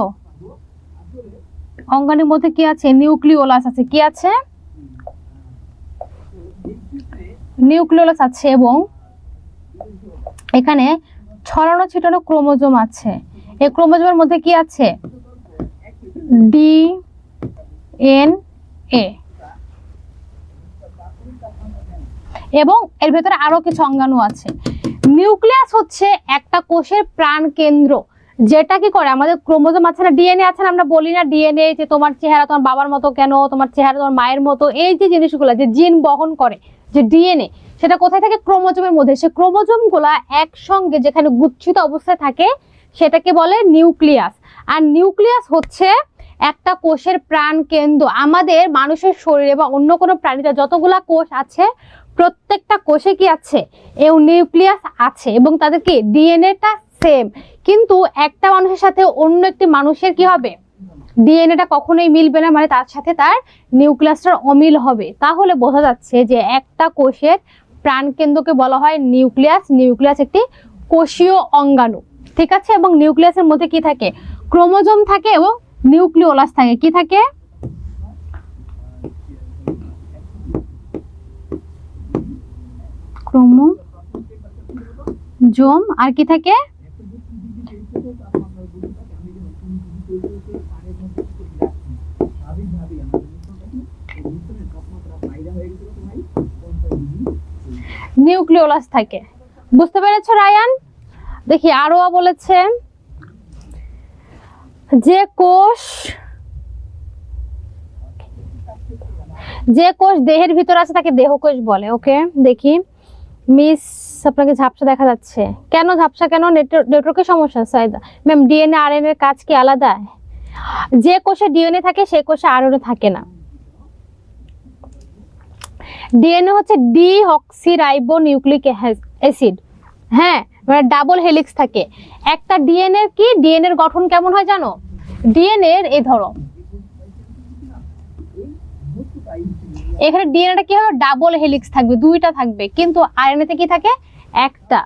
অঙ্গাণুর মধ্যে কি আছে, নিউক্লিওলাস আছে। কি আছে, নিউক্লিওলাস আছে, এবং এখানে ছড়ানো ছিটানো ক্রোমোজোম আছে। এই ক্রোমোজোমের মধ্যে কি আছে, ডিএনএ, এবং এর ভেতরে আরো কিছু অঙ্গাণু আছে। নিউক্লিয়াস হচ্ছে একটা কোষের প্রাণ কেন্দ্র, যেটা কি করে, আমাদের ক্রোমোজোম আছে না, ডিএনএ আছে না, আমরা বলি না ডিএনএ যে তোমার চেহারা তোমার বাবার মতো কেন, তোমার চেহারা তোমার মায়ের মতো, এই যে জিনিসগুলো যে জিন বহন করে, যে ডিএনএ সেটা কোথায় থাকে? ক্রোমোজোমের মধ্যে। সে ক্রোমোজোম গুলা একসঙ্গে যেখানে গুচ্ছিত অবস্থায় থাকে সেটাকে বলে নিউক্লিয়াস। আর নিউক্লিয়াস হচ্ছে একটা কোষের প্রাণ কেন্দ্র। আমাদের মানুষের শরীরে বা অন্য কোনো প্রাণীতে যতগুলা কোষ আছে প্রত্যেকটা কোষে কি আছে? এই নিউক্লিয়াস আছে এবং তাদের কি ডিএনএটা সেম। কিন্তু একটা মানুষের সাথে অন্য একটি মানুষের কি হবে? ডিএনএটা কখনোই মিলবে না, মানে তার সাথে তার নিউক্লিয়াসটার অমিল হবে। তাহলে বোঝা যাচ্ছে যে একটা কোষের প্রাণকেন্দ্রকে বলা হয় নিউক্লিয়াস। নিউক্লিয়াস একটি কোষীয় অঙ্গাণু, ঠিক আছে? এবং নিউক্লিয়াসের মধ্যে কি থাকে? ক্রোমোজোম থাকে এবং নিউক্লিওলাস থাকে। কি থাকে? ক্রোমোজোম আর কি থাকে? নিউক্লিওলাস থাকে। বুঝতে পেরেছো রায়ান? দেখি আরো বলেছে যে কোষ দেহের ভিতর আছে তাকে দেহকোষ বলে। ওকে, দেখি মিস আপনাকে ঝাপসা দেখা যাচ্ছে। কেন ঝাপসা? কেন? নেটওয়ার্কের সমস্যা? সাইদা ম্যাম, ডিএনএ আরএনএ এর কাজ কি আলাদা? যে কোষে ডিএনএ থাকে সেই কোষে আরএনএ থাকে না। ডিএনএ হচ্ছে ডিঅক্সিরাইবোনিউক্লিক অ্যাসিড। হ্যাঁ, মানে ডাবল হেলিক্স থাকে একটা ডিএনএ। কি ডিএনএ এর গঠন কেমন হয় জানো? ডিএনএ এর এই ধরো এখানে ডিএনএটা কি হবে? ডাবল হেলিক্স থাকবে, দুইটা থাকবে, কিন্তু আরএনএ তে কি থাকে? একটা।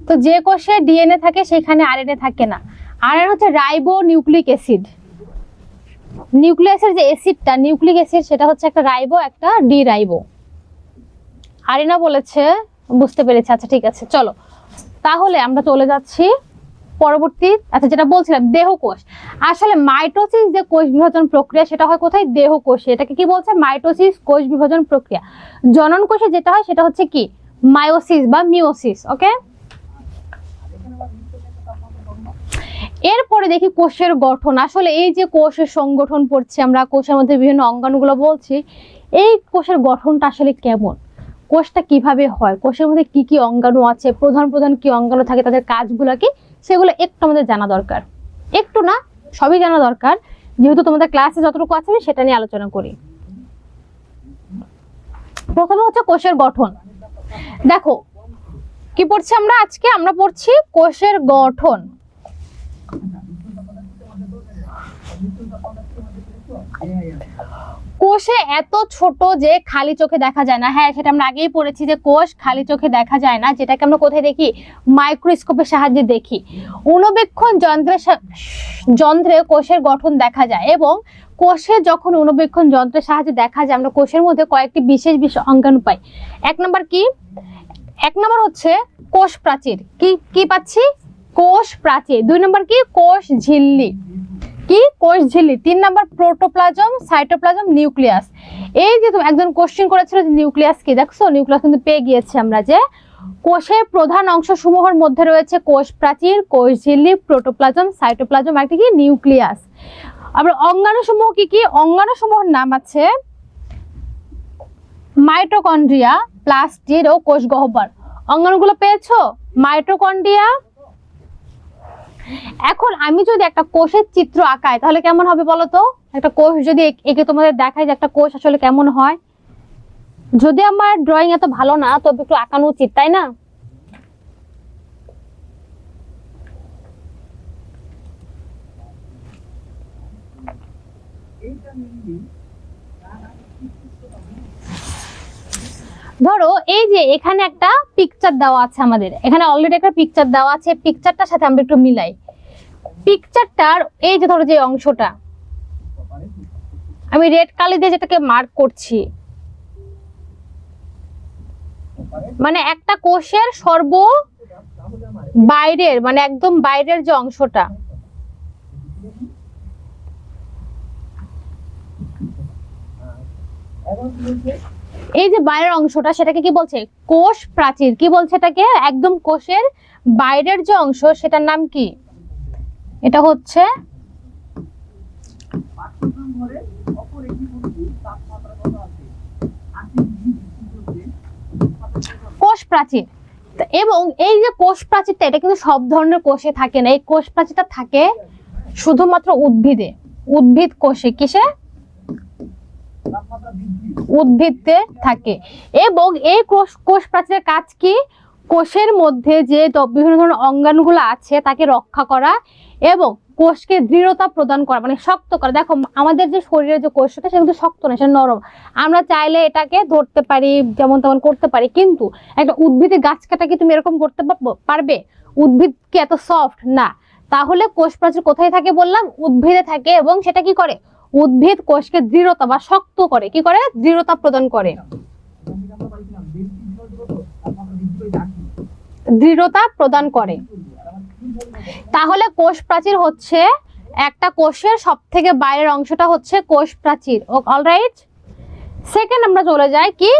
তো যে কোষে ডিএনএ থাকে সেখানে আরএনএ থাকে না। আরএনএ হচ্ছে রাইবোনিউক্লিক অ্যাসিড। নিউক্লিয়াসের যে অ্যাসিডটা নিউক্লিক অ্যাসিড সেটা হচ্ছে একটা রাইবো একটা ডি রাইবো। আরিনা বলেছে, বুঝতে পেরেছি। আচ্ছা ঠিক আছে, চলো তাহলে আমরা চলে যাচ্ছি পরবর্তী। আচ্ছা, যেটা বলছিলাম দেহকোষ। আসলে মাইটোসিস যে কোষ বিভাজন প্রক্রিয়া সেটা হয় কোথায়? দেহকোষে। এটাকে কি বলছে? মাইটোসিস, কোষ বিভাজন প্রক্রিয়া। জনন কোষে যেটা হয় সেটা হচ্ছে কি? মায়োসিস বা মিওসিস। ওকে, এরপরে দেখি কোষের গঠন। আসলে এই যে কোষের সংগঠন পড়ছি আমরা, কোষের মধ্যে বিভিন্ন অঙ্গাণুগুলো বলছি, এই কোষের গঠনটা আসলে কেমন? কোষটা কিভাবে হয়? কোষের মধ্যে কি কি অঙ্গাণু আছে? প্রধান প্রধান কি অঙ্গাণু থাকে? তাদের কাজগুলো কি? সেগুলো একটু আমাদের জানা দরকার। একটু না, সবই জানা দরকার। যেহেতু তোমাদের ক্লাসে যতটুকু আছে আমি সেটা নিয়ে আলোচনা করি। প্রথমে হচ্ছে কোষের গঠন। দেখো কি পড়ছি আমরা আজকে? আমরা পড়ছি কোষের গঠন। কোষে এত ছোট যে খালি চোখে দেখা যায় না। হ্যাঁ, সেটা আমরা আগেই পড়েছি যে কোষ খালি চোখে দেখা যায় না, যেটাকে আমরা কোথায় দেখি? মাইক্রোস্কোপের সাহায্যে দেখি। অণুবীক্ষণ যন্ত্রে কোষের গঠন দেখা যায়। এবং কোষে যখন অণুবীক্ষণ যন্ত্রের সাহায্যে দেখা যায়, আমরা কোষের মধ্যে কয়েকটি বিশেষ বিশেষ অঙ্গাণু পাই। এক নম্বর কি? এক নম্বর হচ্ছে কোষ প্রাচীর। কি পাচ্ছি? কোষ প্রাচীর। দুই নম্বর কি? কোষ ঝিল্লি। কি? কোষ ঝিল্লি। তিন নম্বর প্রোটোপ্লাজম, সাইটোপ্লাজম, নিউক্লিয়াস। এই যে একজন কোশ্চেন করেছিল যে নিউক্লিয়াস কি, দেখছো নিউক্লিয়াস কিন্তু পেয়ে গিয়েছি আমরা। যে কোষের প্রধান অংশ সমূহের মধ্যে রয়েছে কোষ প্রাচীর, কোষ ঝিল্লি, প্রোটোপ্লাজম, সাইটোপ্লাজম, আর কি নিউক্লিয়াস। আবার অঙ্গাণু সমূহ কি কি? অঙ্গাণু সমূহের নাম আছে মাইটোকন্ড্রিয়া, প্লাস্টিড ও কোষ গহ্বর। অঙ্গাণুগুলো পেয়েছো? মাইটোকন্ড্রিয়া। এখন আমি যদি একটা কোষের চিত্র আঁকাই তাহলে কেমন হবে বলো তো? একটা কোষ যদি একে তোমাদের দেখাই যে একটা কোষ আসলে কেমন হয়। যদি আমার ড্রয়িং এত ভালো না, তবে একটু আঁকানো উচিত, তাই না? ধরো এই যে এখানে একটা পিকচার দেওয়া আছে আমাদের, এখানে অলরেডি একটা পিকচার দেওয়া আছে। পিকচারটার সাথে আমরা একটু মিলাই। পিকচারটার এই যে ধরো যে অংশটা আমি রেড কালি দিয়ে যেটাকে মার্ক করছি, মানে একটা কোষের সর্ব বাইরের, মানে একদম বাইরের যে অংশটা, এই যে বাইরের অংশটা, সেটাকে কি বলছে? কোষ প্রাচীর। কি বলছে এটাকে? একদম কোষের বাইরের যে অংশ সেটার নাম কি? এটা হচ্ছে কোষ প্রাচীর। এবং এই যে কোষ প্রাচীরটা, এটা কিন্তু সব ধরনের কোষে থাকে না, এই কোষ প্রাচীরটা থাকে শুধুমাত্র উদ্ভিদে, উদ্ভিদ কোষে। কিসে? উদ্ভিদে থাকে। এবং এই কোষ প্রাচীরের কাজ কি? কোষের মধ্যে যে বিভিন্ন ধরনের অঙ্গাণুগুলো আছে তাকে রক্ষা করা এবং কোষকে দৃঢ়তা প্রদান করা, মানে শক্ত করা। দেখো আমাদের যে শরীরের যে কোষটা সেটা কিন্তু শক্ত না, সেটা নরম। আমরা চাইলে এটাকে ধরতে পারি, যেমন তেমন করতে পারি, কিন্তু একটা উদ্ভিদের গাছ কাটা কি তুমি এরকম করতে পারবে? উদ্ভিদ কি এত সফট না? তাহলে কোষ প্রাচীর কোথায় থাকে বললাম? উদ্ভিদে থাকে। এবং সেটা কি করে? উদ্ভিদ কোষকে দৃঢ়তা বা শক্ত করে, কি করে? দৃঢ়তা প্রদান করে, দৃঢ়তা প্রদান করে। তাহলে কোষ প্রাচীর হচ্ছে একটা কোষের সব থেকে বাইরের অংশটা হচ্ছে কোষ প্রাচীর। অলরাইট, সেকেন্ড আমরা চলে যাই কি?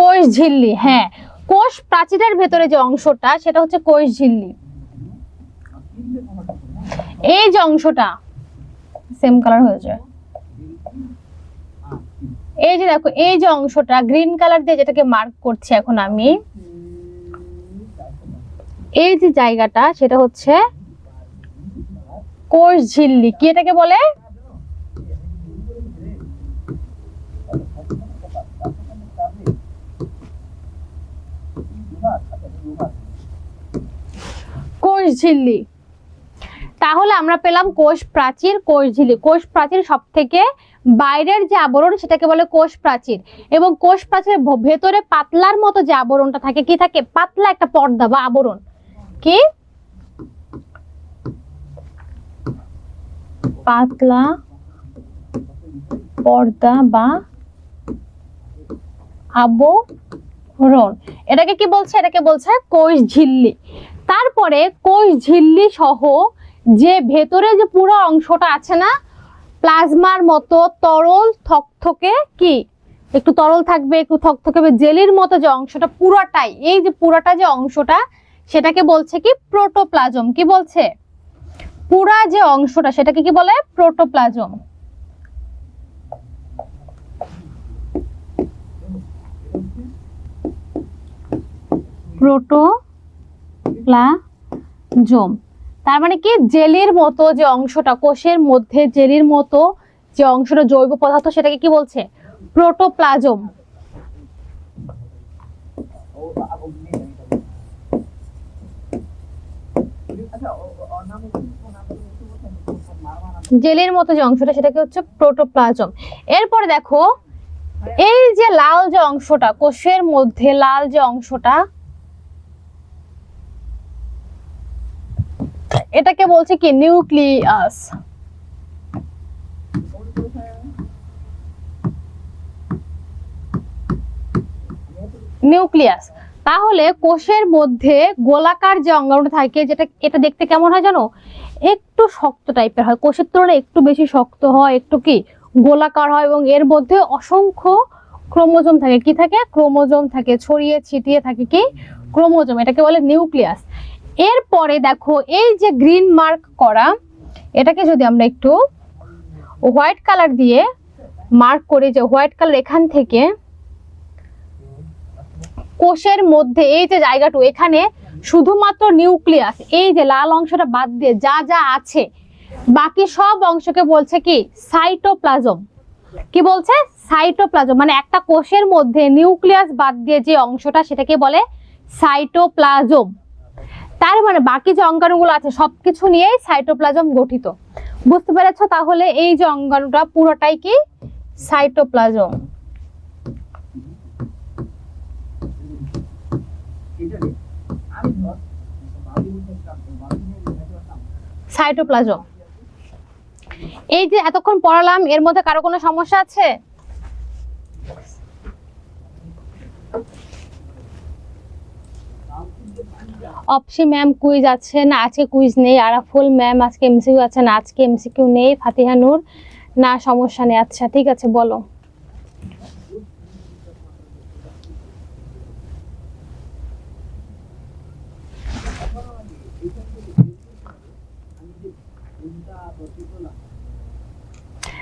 কোষ ঝিল্লি। হ্যাঁ, কোষ প্রাচীরের ভেতরে যে অংশটা সেটা হচ্ছে কোষ ঝিল্লি। এই যে অংশটা সেম কালার হয়ে যায়, এই যে দেখো এই যে অংশটা গ্রিন কালার দিয়ে যেটাকে মার্ক করছি এখন আমি, এই যে জায়গাটা সেটা হচ্ছে কোষ ঝিল্লি। কি এটাকে বলে? কোষ ঝিল্লি। তাহলে আমরা পেলাম কোষ প্রাচীর, কোষ ঝিল্লি। কোষ প্রাচীর সব থেকে বাইরের যে আবরণ সেটাকে বলে কোষ প্রাচীর। এবং কোষ প্রাচীরের ভেতরে পাতলার মতো যে আবরণটা থাকে, কি থাকে? পাতলা একটা পর্দা বা আবরণ। কি? পাতলা পর্দা বা আবরণ। এটাকে কি বলছে? এটাকে বলছে কোষ ঝিল্লি। তারপরে কোষ ঝিল্লি সহ যে ভেতরে যে পুরো অংশটা আছে না, প্লাজমার মতো তরল থকথকে, কি একটু তরল থাকবে, একটু থকথকে জেলির মতো যে অংশটা পুরাটাই, এই যে পুরাটা যে অংশটা সেটাকে বলছে কি? প্রোটোপ্লাজম। কি বলছে? পুরা যে অংশটা সেটাকে কি বলে? প্রোটোপ্লাজম। প্রোটোপ্লাজম তার মানে কি? জেলির মতো যে অংশটা, কোষের মধ্যে জেলির মতো যে অংশটা জৈব পদার্থ সেটাকে কি বলছে? প্রোটোপ্লাজম। জেলির মতো যে অংশটা সেটাকে হচ্ছে প্রোটোপ্লাজম। এরপরে দেখো এই যে লাল যে অংশটা, কোষের মধ্যে লাল যে অংশটা, এটাকে বলছে কি? নিউক্লিয়াস। নিউক্লিয়াস। তাহলে কোষের মধ্যে গোলাকার যে অঙ্গাণুটা থাকে, যেটা এটা দেখতে কেমন হয় জানো? একটু শক্ত টাইপের হয়, কোষের তুলনায় একটু বেশি শক্ত হয়, একটু কি গোলাকার হয়। এবং এর মধ্যে অসংখ্য ক্রোমোজোম থাকে। কি থাকে? ক্রোমোজোম থাকে, ছড়িয়ে ছিটিয়ে থাকে কি? ক্রোমোজোম। এটাকে বলে নিউক্লিয়াস। এরপরে দেখো এই যে গ্রিন মার্ক করা, এটাকে যদি আমরা একটু হোয়াইট কালার দিয়ে মার্ক করি, যে হোয়াইট কালার এখান থেকে কোষের মধ্যে এই যে জায়গাটু, এখানে শুধুমাত্র নিউক্লিয়াস, এই যে লাল অংশটা বাদ দিয়ে যা যা আছে বাকি সব অংশকে বলছে কি? সাইটোপ্লাজম। কি বলছে? সাইটোপ্লাজম। মানে একটা কোষের মধ্যে নিউক্লিয়াস বাদ দিয়ে যে অংশটা সেটাকে বলে সাইটোপ্লাজম। তার মানে বাকি যে অঙ্গাণুগুলো আছে সবকিছু নিয়েই সাইটোপ্লাজম গঠিত। বুঝতে পেরেছো? তাহলে এই যে অঙ্গাণুটা পুরোটাই কি? সাইটোপ্লাজম। সাইটোপ্লাজম। এই যে এতক্ষণ পড়ালাম, এর মধ্যে কারো কোনো সমস্যা আছে? অপসি ম্যাম কুইজ আছে না? আজকে কুইজ নেই। আরাফুল ম্যাম আজকে এমসিকিউ আছে না? আজকে এমসিকিউ নেই। ফাতিহা নূর না, সমস্যা নেই। আচ্ছা ঠিক আছে, বলো।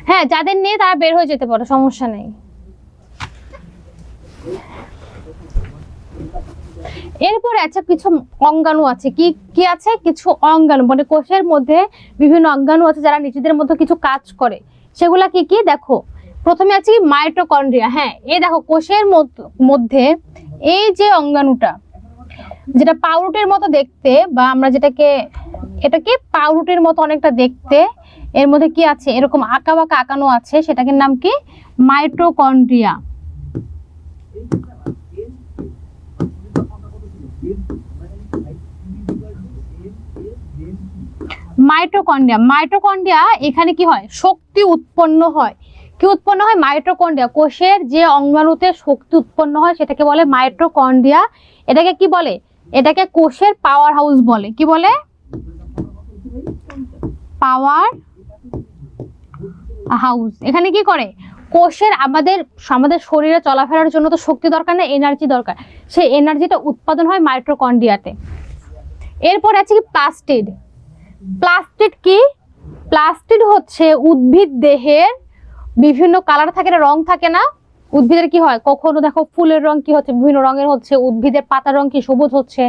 হ্যাঁ, যাদের নেই তারা বের হয়ে যেতে পারো, সমস্যা নেই। এরপরে আছে কিছু অঙ্গাণু আছে, কি কি আছে, কিছু অঙ্গাণু, মানে কোষের মধ্যে বিভিন্ন অঙ্গাণু আছে যারা নিজেদের মধ্যে কিছু কাজ করে। সেগুলা কি কি দেখো, প্রথমে আছে মাইটোকন্ড্রিয়া। হ্যাঁ, এই দেখো কোষের মধ্যে এই যে অঙ্গাণুটা, যেটা পাউরুটির মতো দেখতে, বা আমরা যেটাকে, এটা কি পাউরুটির মতো অনেকটা দেখতে, এর মধ্যে কি আছে, এরকম আঁকা বাঁকা আঁকানো আছে, সেটাকে নাম কি মাইটোকন্ড্রিয়া। মাইটোকন্ড্রিয়া, মাইটোকন্ড্রিয়া এখানে কি হয়, শক্তি উৎপন্ন হয়। কি উৎপন্ন হয়, মাইটোকন্ড্রিয়া, কোষের যে অঙ্গাণুতে শক্তি উৎপন্ন হয় সেটাকে বলে মাইটোকন্ড্রিয়া। এটাকে কি বলে, এটাকে কোষের পাওয়ার হাউস বলে। কি বলে, পাওয়ার হাউস। এখানে কি করে, কোষের আমাদের আমাদের শরীরে চলাফেরার জন্য তো শক্তি দরকার না, এনার্জি দরকার, সেই এনার্জিটা উৎপাদন হয় মাইটোকন্ড্রিয়াতে। এরপর আছে কি প্লাস্টিড। প্লাস্টিড কি, প্লাস্টিড হচ্ছে উদ্ভিদ দেহের বিভিন্ন কালার থাকে না, রং থাকে না, উদ্ভিদের কি হয়, কখনো দেখো ফুলের রং কি হচ্ছে, বিভিন্ন রঙের হচ্ছে, উদ্ভিদের পাতার রং কি সবুজ হচ্ছে।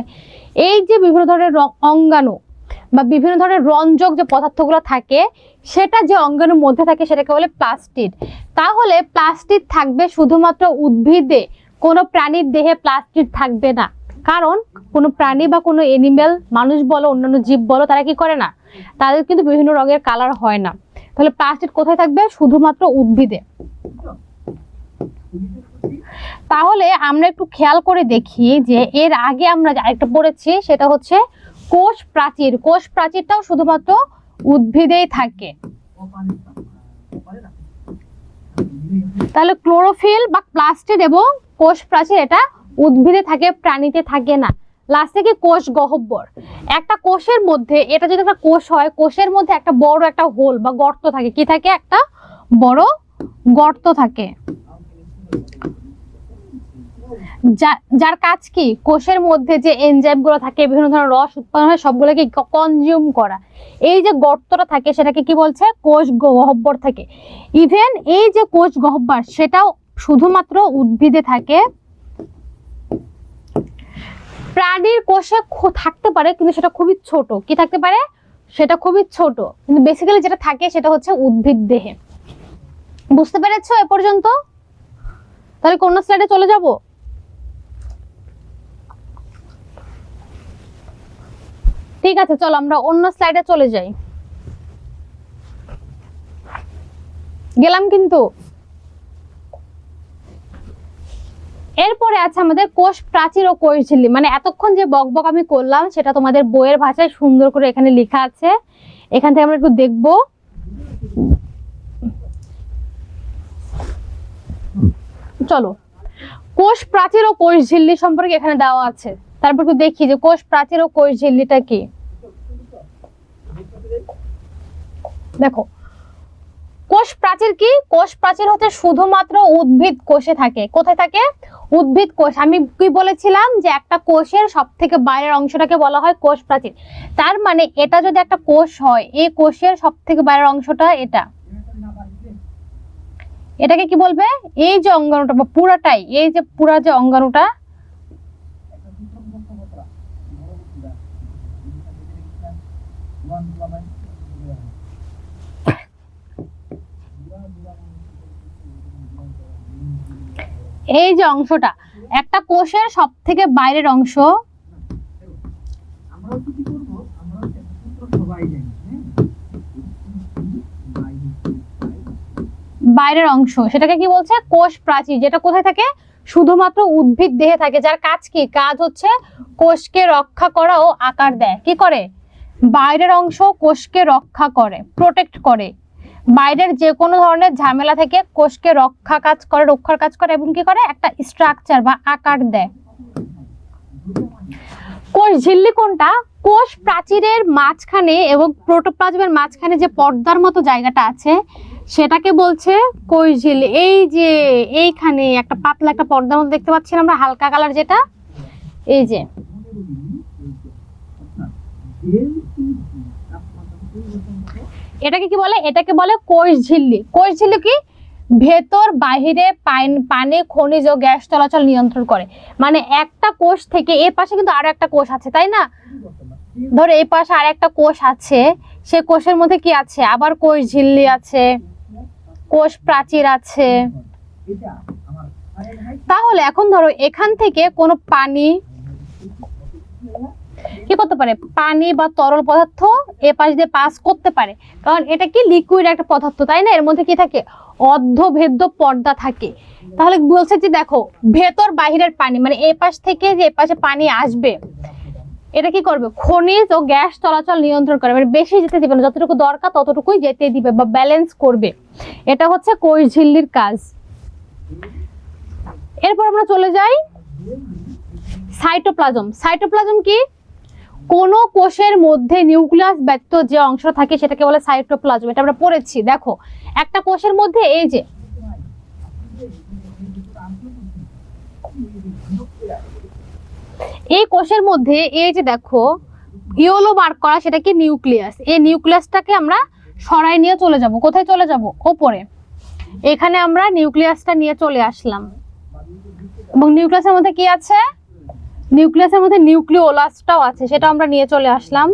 এই যে বিভিন্ন ধরনের অঙ্গাণু বা বিভিন্ন ধরনের রঞ্জক যে পদার্থগুলো থাকে, সেটা যে অঙ্গাণুর মধ্যে থাকে সেটাকে বলে প্লাস্টিড। তাহলে প্লাস্টিড থাকবে শুধুমাত্র উদ্ভিদে, কোনো প্রাণীর দেহে প্লাস্টিড থাকবে না। কারণ কোনো প্রাণী বা কোনো এনিম্যাল, মানুষ বলো অন্যান্য জীব বলো, তারা কি করে না, তাদের কিন্তু বিভিন্ন রঙের কালার হয় না। তাহলে প্লাস্টিড কোথায় থাকবে, শুধুমাত্র উদ্ভিদে। তাহলে আমরা একটু খেয়াল করে দেখি যে এর আগে আমরা আরেকটা পড়েছি, সেটা হচ্ছে কোষ প্রাচীর। কোষ প্রাচীরটাও শুধুমাত্র উদ্ভিদেই থাকে। তাহলে ক্লোরোফিল বা প্লাস্টিড এবং কোষ প্রাচীর এটা উদ্ভিদে থাকে, প্রাণীতে থাকে না। লাস্টে কি কোষ গহ্বর। একটা কোষের মধ্যে, এটা যদি একটা কোষ হয়, কোষের মধ্যে একটা বড় একটা হোল বা গর্ত থাকে। কি থাকে, একটা বড় গর্ত থাকে, যার কাজ কি, কোষের মধ্যে যে এনজাইম গুলো থাকে, বিভিন্ন ধরনের রস উৎপন্ন হয়, সবগুলোকে কনজিউম করা। এই যে গর্তটা থাকে সেটাকে কি বলছে, কোষ গহ্বর থাকে। ইভেন এই যে কোষ গহ্বর, সেটাও শুধুমাত্র উদ্ভিদে থাকে। প্রাণীর কোষে থাকতে পারে, কিন্তু সেটা খুবই ছোট। কি থাকতে পারে, সেটা খুবই ছোট, কিন্তু বেসিক্যালি যেটা থাকে সেটা হচ্ছে উদ্ভিদ দেহে। বুঝতে পেরেছো এ পর্যন্ত? তাহলে কোন স্লাইডে চলে যাব? ঠিক আছে, চলো আমরা অন্য স্লাইডে চলে যাই। গেলাম কিন্তু। এরপরে আছে আমাদের কোষ প্রাচীর ও কোষ ঝিল্লি। মানে এতক্ষণ যে বকবক আমি করলাম সেটা তোমাদের বইয়ের ভাষায় সুন্দর করে এখানে লেখা আছে, এখান থেকে আমরা একটু দেখব। চলো, কোষ প্রাচীর ও কোষ ঝিল্লি সম্পর্কে এখানে দেওয়া আছে। তারপর একটু দেখি যে কোষ প্রাচীর ও কোষ ঝিল্লিটা কি। দেখো, কোষ প্রাচীর কি, কোষ প্রাচীর হচ্ছে শুধুমাত্র উদ্ভিদ কোষে থাকে। কোথায় থাকে, উদ্ভিদ কোষ। আমি কি বলেছিলাম যে একটা কোষের সব থেকে বাইরের অংশটাকে বলা হয় কোষ প্রাচীর। তার মানে এটা যদি একটা কোষ হয়, এই কোষের সব থেকে বাইরের অংশটা এটা, এটাকে কি বলবে, এই যে অঙ্গাণুটা বা পুরাটাই, এই যে পুরা যে অঙ্গাণুটা, এই যে অংশটা একটা কোষের সব থেকে বাইরের অংশ, বাইরের অংশ, সেটাকে কি বলছে, কোষ প্রাচীর। যেটা কোথায় থাকে, শুধুমাত্র উদ্ভিদ দেহে থাকে। যার কাজ কি, কাজ হচ্ছে কোষকে রক্ষা করা ও আকার দেয়। কি করে, বাইরের অংশ কোষকে রক্ষা করে, প্রোটেক্ট করে, বাইরের যে কোনো ধরনের ঝামেলা থেকে কোষকে রক্ষার কাজ করে এবং কি করে, একটা স্ট্রাকচার বা আকার দেয়। কোষ ঝিল্লি কোনটা, কোষ প্রাচীরের মাঝখানে এবং প্রোটোপ্লাজমের মাঝখানে যে পর্দার মতো জায়গাটা আছে সেটাকে বলছে কোষ ঝিল্লি। এই যে এইখানে একটা পাতলা একটা পর্দার মতো দেখতে পাচ্ছি আমরা, হালকা কালার, যেটা এই যে, এটাকে কি বলে, এটাকে বলে কোষ ঝিল্লি। কোষ ঝিল্লি কি, ভেতর বাহিরে পানি খনিজ ও গ্যাস চলাচল নিয়ন্ত্রণ করে। মানে একটা কোষ থেকে এর পাশে কিন্তু আরো একটা কোষ আছে, তাই না? ধরো এই পাশে আর একটা কোষ আছে, সে কোষের মধ্যে কি আছে? আবার কোষ ঝিল্লি আছে, কোষ প্রাচীর আছে। তাহলে এখন ধরো এখান থেকে কোনো পানি কি করতে পারে? পানি বা তরল পদার্থ এ পাশ দিয়ে পাস করতে পারে, কারণ এটা কি লিকুইড একটা পদার্থ, তাই না? এর মধ্যে কি থাকে? অর্ধভেদ্য পর্দা থাকে। তাহলে বলছে যে দেখো ভেতর বাহিরের পানি, মানে এ পাশ থেকে যে এ পাশে পানি আসবে, এটা কি করবে? খনিজ ও গ্যাস চলাচল নিয়ন্ত্রণ করে, মানে বেশি যেতে দিবে না, যতটুকু দরকার ততটুকুই যেতে দিবে বা ব্যালেন্স করবে। এটা হচ্ছে কোষ ঝিল্লির কাজ। এরপর আমরা চলে যাই সাইটোপ্লাজম। সাইটোপ্লাজম কি? কোন কোষের মধ্যে নিউক্লিয়াস ব্যতীত যে অংশ থাকে সেটাকে বলে সাইটোপ্লাজম। এটা আমরা পড়েছি। দেখো একটা কোষের মধ্যে এই যে এই কোষের মধ্যে এই যে দেখো ইয়েলো মার্ক করা, সেটা কি? নিউক্লিয়াস। এই নিউক্লিয়াসটাকে আমরা সরাই নিয়ে চলে যাব। কোথায় চলে যাব? ওপরে। এখানে আমরা নিউক্লিয়াসটা নিয়ে চলে আসলাম, এবং নিউক্লিয়াসের মধ্যে কি আছে? নিউক্লিয়াসের মধ্যে নিউক্লিওলাসটাও আছে, সেটা আমরা নিয়ে চলে আসলাম।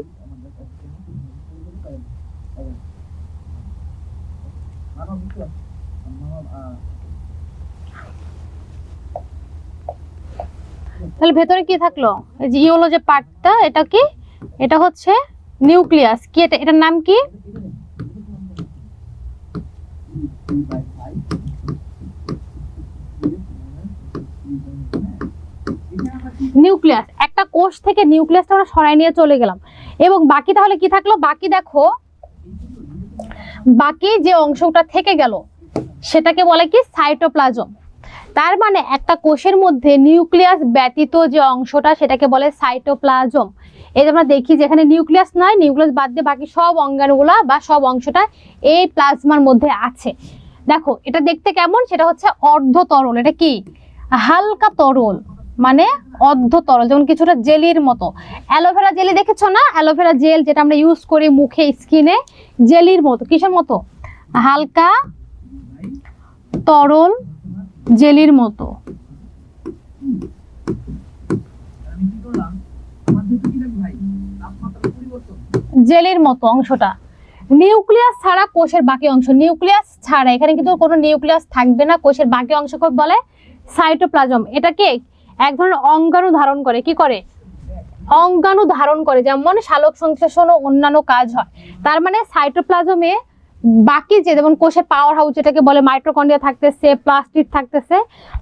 তাহলে ভেতরে কি থাকলো? এই যে ইয়েলো যে পার্টটা, এটা কি? এটা হচ্ছে নিউক্লিয়াস। কি এটা? এটার নাম কি? নিউক্লিয়াস। একটা কোষ থেকে নিউক্লিয়াসটা আমরা সরাই নিয়ে চলে গেলাম, এবং বাকি তাহলে কি থাকলো? বাকি দেখো, বাকি যে অংশটা থেকে গেল সেটাকে বলে কি? সাইটোপ্লাজম। তার মানে একটা কোষের মধ্যে নিউক্লিয়াস ব্যতীত যে অংশটা সেটাকে বলে সাইটোপ্লাজম। এই যে আমরা দেখি যেখানে নিউক্লিয়াস নয়, নিউক্লিয়াস বাদ দিয়ে বাকি সব অঙ্গাণুগুলা বা সব অংশটা এই প্লাজমার মধ্যে আছে। দেখো এটা দেখতে কেমন? সেটা হচ্ছে অর্ধ তরল। এটা কি? হালকা তরল, মানে অর্ধ তরল, যেমন কিছুটা জেলির মতো। অ্যালোভেরা জেলি দেখেছো না? অ্যালোভেরা জেল যেটা আমরা ইউজ করি মুখে, স্কিনে, জেলির মতো। কিসের মতো? হালকা তরল জেলির মতো। জেলির মতো অংশটা। নিউক্লিয়াস ছাড়া কোষের বাকি অংশ, নিউক্লিয়াস ছাড়া এখানে কিন্তু কোনো নিউক্লিয়াস থাকবে না, কোষের বাকি অংশকে বলে সাইটোপ্লাজম। এটাকে এক ধরনের অঙ্গাণু ধারণ করে। কি করে? অঙ্গাণু ধারণ করে, যেমন সালোক সংশ্লেষণ ও অন্যান্য কাজ হয়। তার মানে সাইটোপ্লাজমে বাকি যে যেমন কোষের পাওয়ার হাউস যেটাকে বলে মাইটোকন্ড্রিয়া থাকতেছে, প্লাস্টিড থাকতেছে,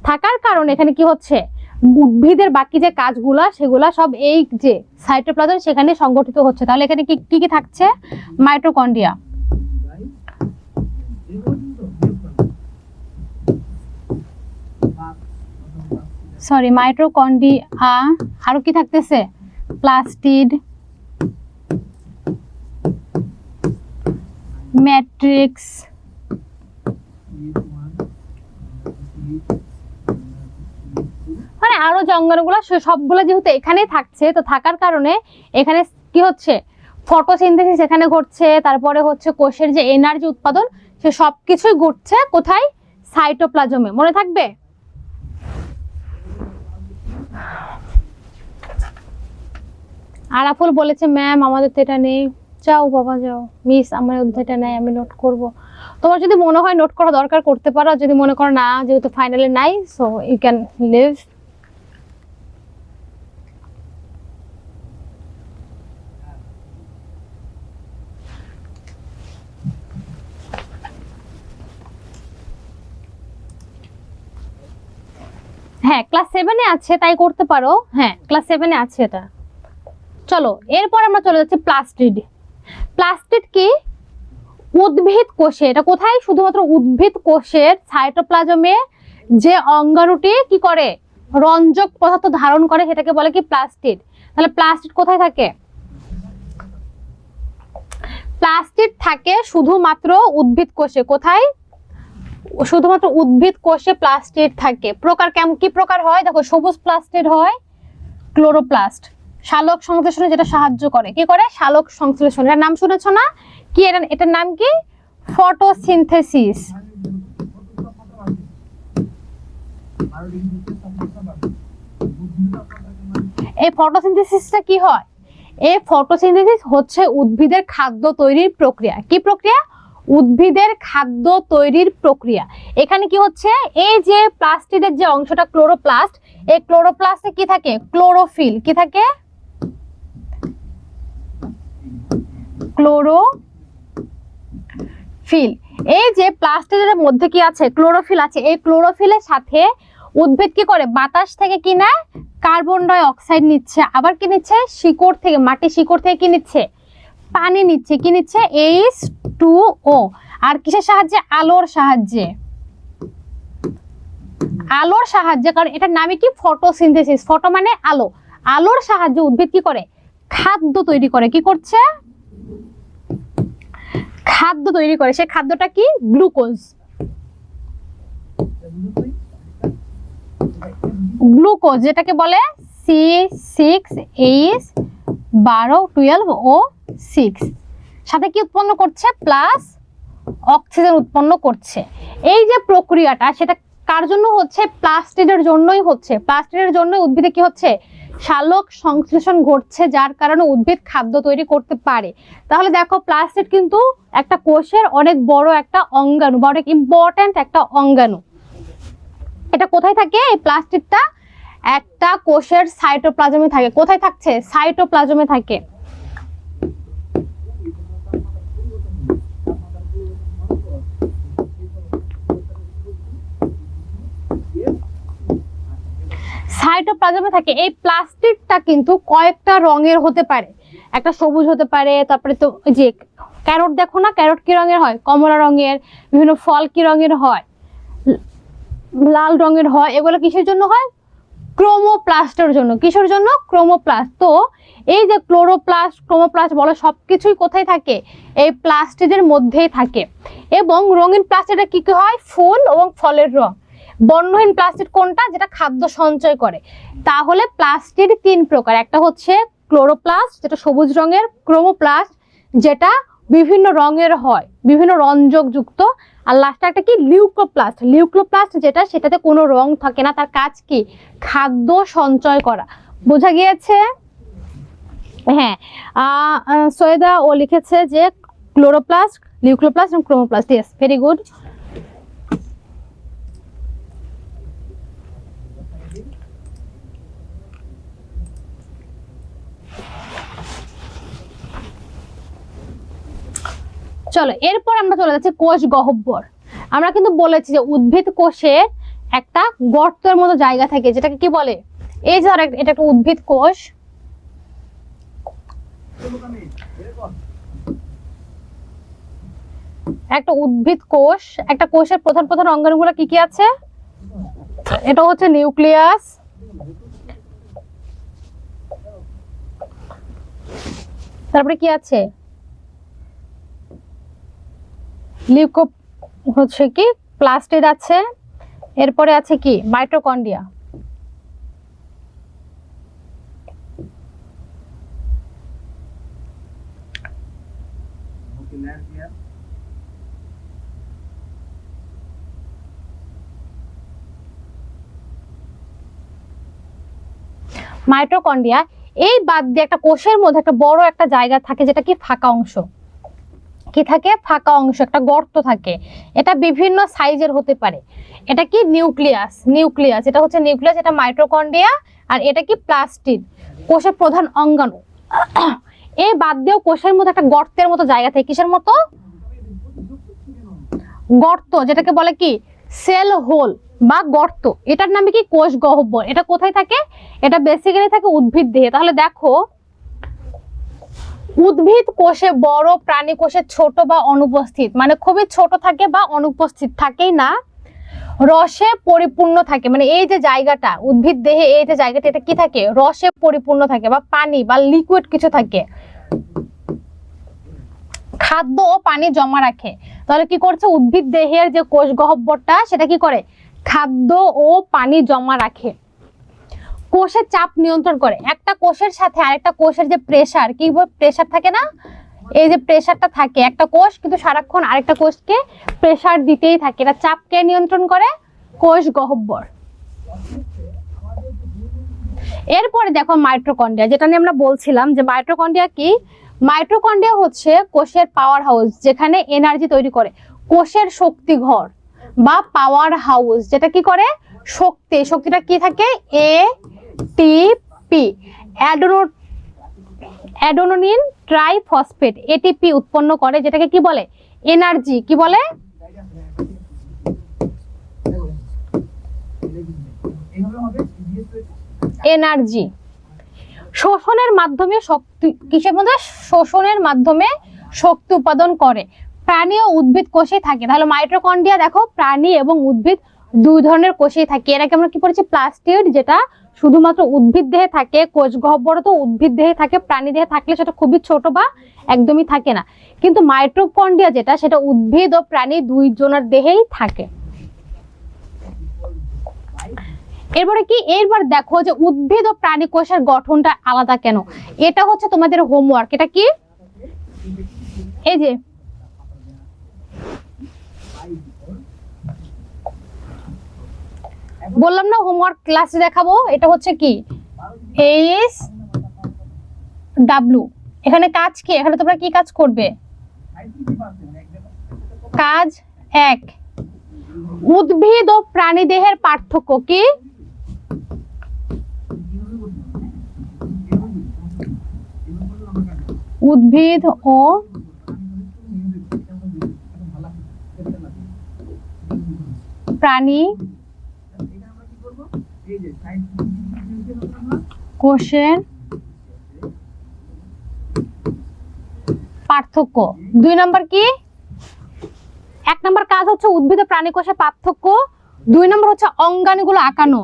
থাকার কারণে এখানে কি হচ্ছে? উদ্ভিদের বাকি যে কাজগুলা সেগুলা সব এই যে সাইটোপ্লাজম সেখানে সংগঠিত হচ্ছে। তাহলে এখানে কি কি থাকছে? মাইটোকন্ড্রিয়া, সরি মাইটোকন্ড্রিয়া, আরো কি থাকতেছে? প্লাস্টিড, ম্যাট্রিক্স, মানে আরো যে অঙ্গাণুগুলো সবগুলো যেহেতু এখানেই থাকছে, তো থাকার কারণে এখানে কি হচ্ছে? ফটোসিনথেসিস এখানে ঘটছে, তারপরে হচ্ছে কোষের যে এনার্জি উৎপাদন সে সবকিছুই ঘটছে কোথায়? সাইটোপ্লাজমে। মনে থাকবে? আরাফুল বলেছে ম্যাম আমাদের তো এটা নেই। যাও বাবা যাও, মিস আমার অধ্যায়টা নেই, আমি নোট করব। তোমার যদি মনে হয় নোট করা দরকার করতে পারো, যদি মনে করো না যেহেতু ফাইনালে নাই, সো ইউ ক্যান লিভ। হ্যাঁ ক্লাস 7-এ আছে, তাই করতে পারো। হ্যাঁ ক্লাস 7-এ আছে এটা। চলো এরপর আমরা চলে যাচ্ছি প্লাস্টিড। প্লাস্টিড কি? উদ্ভিদ কোষে, এটা কোথায়? শুধুমাত্র উদ্ভিদ কোষের সাইটোপ্লাজমে যে অঙ্গাণুটি কি করে? রঞ্জক পদার্থ ধারণ করে, সেটাকে বলে কি? প্লাস্টিড। তাহলে প্লাস্টিড কোথায় থাকে? প্লাস্টিড থাকে শুধুমাত্র উদ্ভিদ কোষে। কোথায়? শুধুমাত্র উদ্ভিদ কোষে প্লাস্টিড থাকে। প্রকার কেমন, কি প্রকার হয়? দেখো সবুজ প্লাস্টিড হয়, ক্লোরোপ্লাস্ট, সালোক সংশ্লেষণে যেটা সাহায্য করে। কি করে? সালোক সংশ্লেষণ। এর নাম শুনেছো না? কি এটার নাম কি? ফটোসিনথেসিস। এই ফটোসিনথেসিসটা কি হয়? এই ফটোসিনথেসিস হচ্ছে উদ্ভিদের খাদ্য তৈরির প্রক্রিয়া। কি প্রক্রিয়া? উদ্ভিদের খাদ্য তৈরির প্রক্রিয়া। এখানে কি হচ্ছে, এই যে প্লাস্টিডের যে অংশটা ক্লোরোপ্লাস্ট, এই ক্লোরোপ্লাস্টে কি থাকে? ক্লোরোফিল। কি থাকে? ক্লোরোফিল। এই যে প্লাস্টিডের মধ্যে কি আছে? ক্লোরোফিল আছে। এই ক্লোরোফিলের সাথে উদ্ভিদ কি করে? বাতাস থেকে কি নেয়? কার্বন ডাই অক্সাইড নিচ্ছে। আবার কি নিচ্ছে? শিকড় থেকে, মাটি শিকড় থেকে কি নিচ্ছে? পানি নিচ্ছে। কি নিচ্ছে? H2O। আর কিসের সাহায্যে? আলোর সাহায্যে। আলোর সাহায্যে, কারণ এটার নামই কি? ফটোসিনথেসিস। ফটো মানে আলো। আলোর সাহায্যে উদ্ভিদ কি করে? খাদ্য তৈরি করে। কি করছে? খাদ্য তৈরি করে। সেই খাদ্যটা কি? গ্লুকোজ। গ্লুকোজ যেটাকে বলে C6H12O6, সাথে কি উৎপন্ন করছে? প্লাস অক্সিজেন উৎপন্ন করছে। এই যে প্রক্রিয়াটা, সেটা কার জন্য হচ্ছে? প্লাস্টিডের জন্যই হচ্ছে। প্লাস্টিডের জন্য উদ্ভিদে কি হচ্ছে? সালোক সংশ্লেষণ ঘটছে, যার কারণে উদ্ভিদ খাদ্য তৈরি করতে পারে। তাহলে দেখো, প্লাস্টিড কিন্তু একটা কোষের অনেক বড় একটা অঙ্গাণু বা অনেক ইম্পর্ট্যান্ট একটা অঙ্গাণু। এটা কোথায় থাকে? এই প্লাস্টিডটা একটা কোষের সাইটোপ্লাজমে থাকে। কোথায় থাকছে? সাইটোপ্লাজমে থাকে। সাইটোপ্লাজমে থাকে। এই প্লাস্টিডটা কিন্তু কয়েকটা রঙের হতে পারে। একটা সবুজ হতে পারে, তারপরে তো যে ক্যারট দেখো না, ক্যারট কি রঙের হয়? কমলা রঙের। বিভিন্ন ফল কি রঙের হয়? লাল রঙের হয়। এগুলো কিসের জন্য হয়? ক্রোমোপ্লাস্টের জন্য। কিসের জন্য? ক্রোমোপ্লাস্ট। তো এই যে ক্লোরোপ্লাস্ট, ক্রোমোপ্লাস্ট বলো, সবকিছুই কোথায় থাকে? এই প্লাস্টিডের মধ্যেই থাকে। এবং রঙিন প্লাস্টিডে কি কি হয়? ফুল এবং ফলের রং। বর্ণহীন প্লাস্টিড কোনটা? যেটা খাদ্য সঞ্চয় করে। তাহলে প্লাস্টিড তিন প্রকার। একটা হচ্ছে ক্লোরোপ্লাস্ট, যেটা সবুজ রঙের। ক্রোমোপ্লাস্ট, যেটা বিভিন্ন রঙের হয়, বিভিন্ন রঞ্জক যুক্ত। আর লাস্টে একটা কি? লিউকোপ্লাস্ট। লিউকোপ্লাস্ট যেটা, সেটাতে কোনো রং থাকে না। তার কাজ কি? খাদ্য সঞ্চয় করা। বোঝা গিয়েছে? হ্যাঁ। সৈয়দা ও লিখেছে যে ক্লোরোপ্লাস্ট, লিউকোপ্লাস্ট এবং ক্রোমোপ্লাস্ট। Yes, very good. চলো, এরপর আমরা চলে যাচ্ছি কোষ গহ্বর। আমরা কিন্তু বলেছি যে উদ্ভিদ কোষে একটা গর্তের মতো জায়গা থাকে, যেটাকে কি বলে? এই যে এটা একটা উদ্ভিদ কোষ। একটা উদ্ভিদ কোষ, একটা কোষের প্রধান প্রধান অঙ্গাণুগুলো কি কি আছে? এটা হচ্ছে নিউক্লিয়াস, তারপরে কি আছে? লিউকো হচ্ছে কি? প্লাস্টিড আছে। এরপরে আছে কি? মাইটোকন্ড্রিয়া। মাইটোকন্ড্রিয়া। এই বাদ দিয়ে একটা কোষের মধ্যে একটা বড় একটা জায়গা থাকে, যেটা কি? ফাঁকা অংশ। কি থাকে? ফাঁকা অংশ, একটা গর্ত থাকে। এটা বিভিন্ন সাইজের হতে পারে। এটা কি? নিউক্লিয়াস। নিউক্লিয়াস, এটা হচ্ছে নিউক্লিয়াস, এটা মাইটোকন্ড্রিয়া। আর এটা কি? প্লাস্টিড, কোষের প্রধান অঙ্গাণু। এই বাদ দিয়েও কোষের মধ্যে একটা গর্তের মতো জায়গা থাকে। কিসের মতো? গর্ত, যেটাকে বলে কি? সেল হোল বা গর্ত। এটার নামে কি? কোষ গহ্বর। এটা কোথায় থাকে? এটা বেসিক্যালি থাকে উদ্ভিদ দেহে। তাহলে দেখো, উদ্ভিদ কোষে বড়, প্রাণী কোষে ছোট বা অনুপস্থিত। মানে খুবই ছোট থাকে বা অনুপস্থিত থাকেই না। রসে পরিপূর্ণ থাকে, মানে এই যে জায়গাটা উদ্ভিদ দেহে, এই যে জায়গাটা, এটা কি থাকে? রসে পরিপূর্ণ থাকে বা পানি বা লিকুইড কিছু থাকে। খাদ্য ও পানি জমা রাখে। তাহলে কি করছে? উদ্ভিদ দেহের যে কোষ গহ্বরটা, সেটা কি করে? খাদ্য ও পানি জমা রাখে। কোষের চাপ নিয়ন্ত্রণ করে। একটা কোষের সাথে আরেকটা কোষের যে প্রেসার, কি প্রেসার থাকে না? এই যে প্রেসারটা থাকে, একটা কোষ কিন্তু সারাক্ষণ আরেকটা কোষকে প্রেসার দিতেই থাকে। এটা চাপকে নিয়ন্ত্রণ করে কোষ গহ্বর। এরপরে দেখো মাইটোকন্ড্রিয়া, যেটা নিয়ে আমরা বলছিলাম যে মাইটোকন্ড্রিয়া কি। মাইটোকন্ড্রিয়া হচ্ছে কোষের পাওয়ার হাউস, যেখানে এনার্জি তৈরি করে। কোষের শক্তি ঘর বা পাওয়ার হাউস, যেটা কি করে শক্তিটা কি থাকে, এটিপি, অ্যাডেনোনিন ট্রাইফসফেট, এটিপি উৎপন্ন করে, যেটাকে কি বলে, এনার্জি। কি বলে, এনার্জি। শোষণের মাধ্যমে শক্তি, কিসের মধ্যে, শোষণের মাধ্যমে শক্তি উৎপাদন করে। প্রাণী ও উদ্ভিদ কোষে থাকে। তাহলে মাইটোকন্ড্রিয়া দেখো প্রাণী এবং উদ্ভিদ দুই ধরনের কোষেই থাকে। এর আগে আমরা কি পড়েছি, প্লাস্টিড, যেটা শুধুমাত্র উদ্ভিদ দেহে থাকে। কোষ গহ্বর তো উদ্ভিদ দেহে থাকে, প্রাণী দেহে থাকলে সেটা খুবই ছোট বা একদমই থাকে না। কিন্তু মাইটোকন্ড্রিয়া যেটা, সেটা উদ্ভিদ ও প্রাণী দুইজনের দেহেই থাকে। এরপরে কি, এরপর দেখো যে উদ্ভিদ ও প্রাণী কোষের গঠনটা আলাদা কেন। এটা হচ্ছে তোমাদের হোমওয়ার্ক। এটা কি, এই যে বললাম না হোমওয়ার্ক ক্লাসে দেখাবো। এটা হচ্ছে কি, HW। এখানে কাজ কি, এখানে তোমরা কি কাজ করবে, কাজ 1, উদ্ভিদ ও প্রাণী দেহের পার্থক্য কি। উদ্ভিদ ও প্রাণী কোষের পার্থক্য। 2 নম্বর কি, 1 নম্বর কাজ হচ্ছে উদ্ভিদ ও প্রাণী কোষের পার্থক্য, 2 নম্বর হচ্ছে অঙ্গাণুগুলো আঁকানো।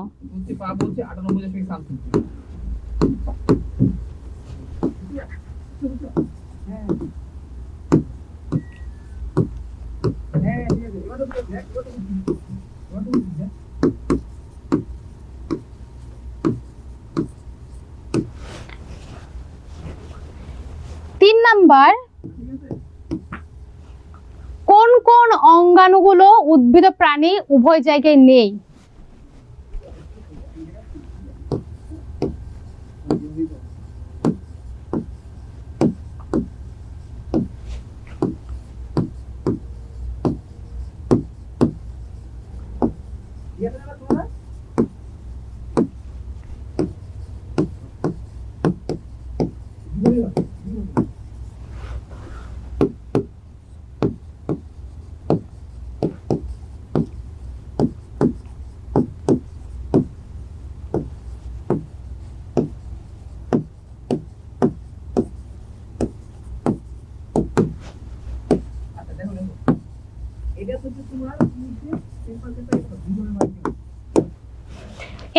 তিন নাম্বার, কোন কোন অঙ্গাণুগুলো উদ্ভিদ ও প্রাণী উভয় জায়গায় নেই।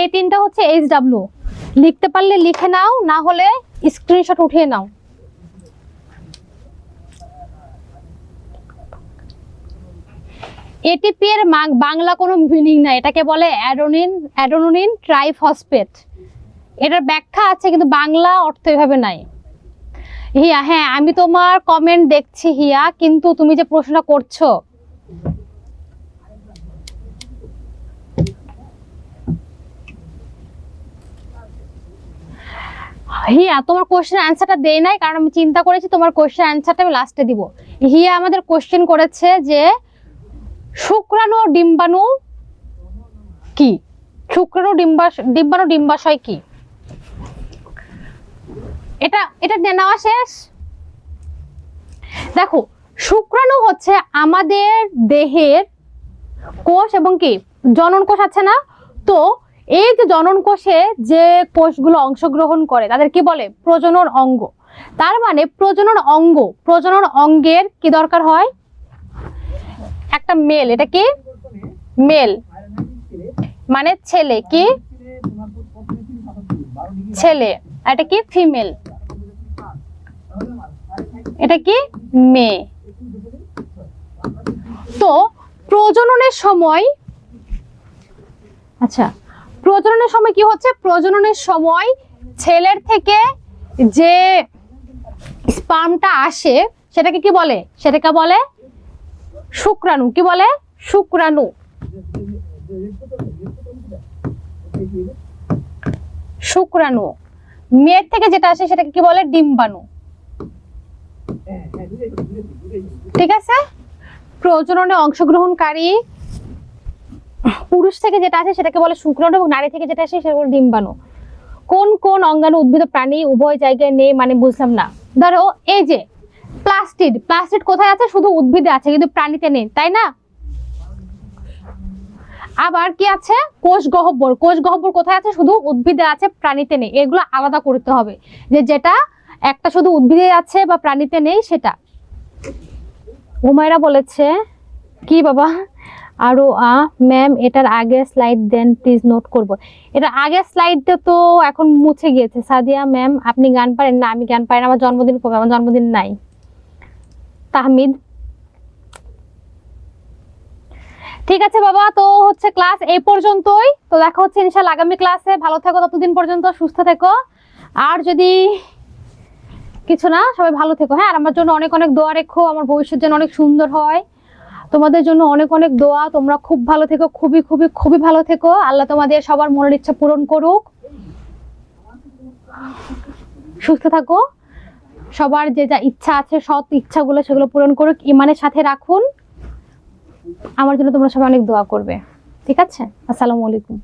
এই তিনটা হচ্ছে HW। লিখতে পারলে লিখে নাও, না হলে স্ক্রিনশট উঠিয়ে নাও। এটিপি এর বাংলা কোনো মিনিং নাই, এটাকে বলে অ্যাডেনোনিন ট্রাইফসফেট। এটার ব্যাখ্যা আছে কিন্তু বাংলা অর্থ এভাবে নাই। হিয়া, হ্যাঁ আমি তোমার কমেন্ট দেখছি হিয়া, কিন্তু তুমি যে প্রশ্নটা করছো, হিয়া তোমার কোশ্চেন অ্যান্সারটা দেই নাই, কারণ আমি চিন্তা করেছি তোমার কোশ্চেন অ্যান্সারটা আমি লাস্টে দিব। হিয়া আমাদের কোশ্চেন করেছে যে শুক্রাণু ও ডিম্বাণু কি, শুক্রাণু ডিম্বাণু ডিম্বাশয় কি। এটা নেওয়া শেষ। দেখো শুক্রাণু হচ্ছে আমাদের দেহের কোষ এবং কি জনন কোষ আছে না, তো এই যে জনন কোষে যে কোষগুলো অংশগ্রহণ করে তাদের কি বলে, প্রজনন অঙ্গ। তার মানে প্রজনন অঙ্গের কি দরকার হয়, একটা মেল। এটা কি মেল মানে ছেলে, কি ছেলে, এটা কি ফিমেল, এটা কি মেয়ে। তো প্রজননের সময়, আচ্ছা প্রজননের সময় কি হচ্ছে, প্রজননের সময় ছেলের থেকে যে স্পার্মটা আসে সেটাকে কি বলে, সেটাকে বলে শুক্রাণু। কি বলে, শুক্রাণু। শুক্রাণু। মেয়ের থেকে যেটা আসে সেটাকে কি বলে? ডিম্বাণু। ঠিক আছে। প্রজননে অংশগ্রহণকারী পুরুষ থেকে যেটা আসে সেটাকে বলে শুক্রাণু, এবং নারী থেকে যেটা আসে সেটা বলে ডিম্বাণু। কোন কোন অঙ্গাণু উদ্ভিদ প্রাণী উভয় জায়গায় নেই, মানে বুঝলাম না। ধরো এই যে প্লাস্টিড, প্লাস্টিড কোথায় আছে? শুধু উদ্ভিদে আছে, কিন্তু প্রাণীতে নেই, তাই না? আবার কি আছে? কোষ গহ্বর। কোষ গহ্বর কোথায় আছে? শুধু উদ্ভিদে আছে, প্রাণীতে নেই। এগুলো আলাদা করতে হবে, যে যেটা একটা শুধু উদ্ভিদে আছে বা প্রাণীতে নেই সেটা। উমাইরা বলেছে কি বাবা? আরো ম্যাম এটার আগের স্লাইড দেন প্লিজ, নোট করব। এটা আগের স্লাইডটা তো এখন মুছে গিয়েছে। সাদিয়া ম্যাম আপনি গান পারেন? না, আমি গান পারি না। আমার জন্মদিন কবে? আমার জন্মদিন নাই। তাহমিদ, ঠিক আছে বাবা, তো হচ্ছে ক্লাস এই পর্যন্তই। তো দেখা হচ্ছে ইনশাআল্লাহ আগামী ক্লাসে। ভালো থেকো ততদিন পর্যন্ত, সুস্থ থেকো। আর যদি কিছু না, সবাই ভালো থেকো। হ্যাঁ, আর আমার জন্য অনেক অনেক দোয়া রেখো, আমার ভবিষ্যৎ যেন অনেক সুন্দর হয়। তোমাদের জন্য অনেক অনেক দোয়া। তোমরা খুব ভালো থেকো, খুবই খুবই খুবই ভালো থেকো। আল্লাহ তোমাদের সবার মনের ইচ্ছা পূরণ করুক। সুস্থ থাকো। সবার যে যা ইচ্ছা আছে, সৎ ইচ্ছাগুলো, সেগুলো পূরণ করুক। ইমানের সাথে রাখুন। আমার জন্য তোমরা সবাই অনেক দোয়া করবে। ঠিক আছে? আসসালামু আলাইকুম।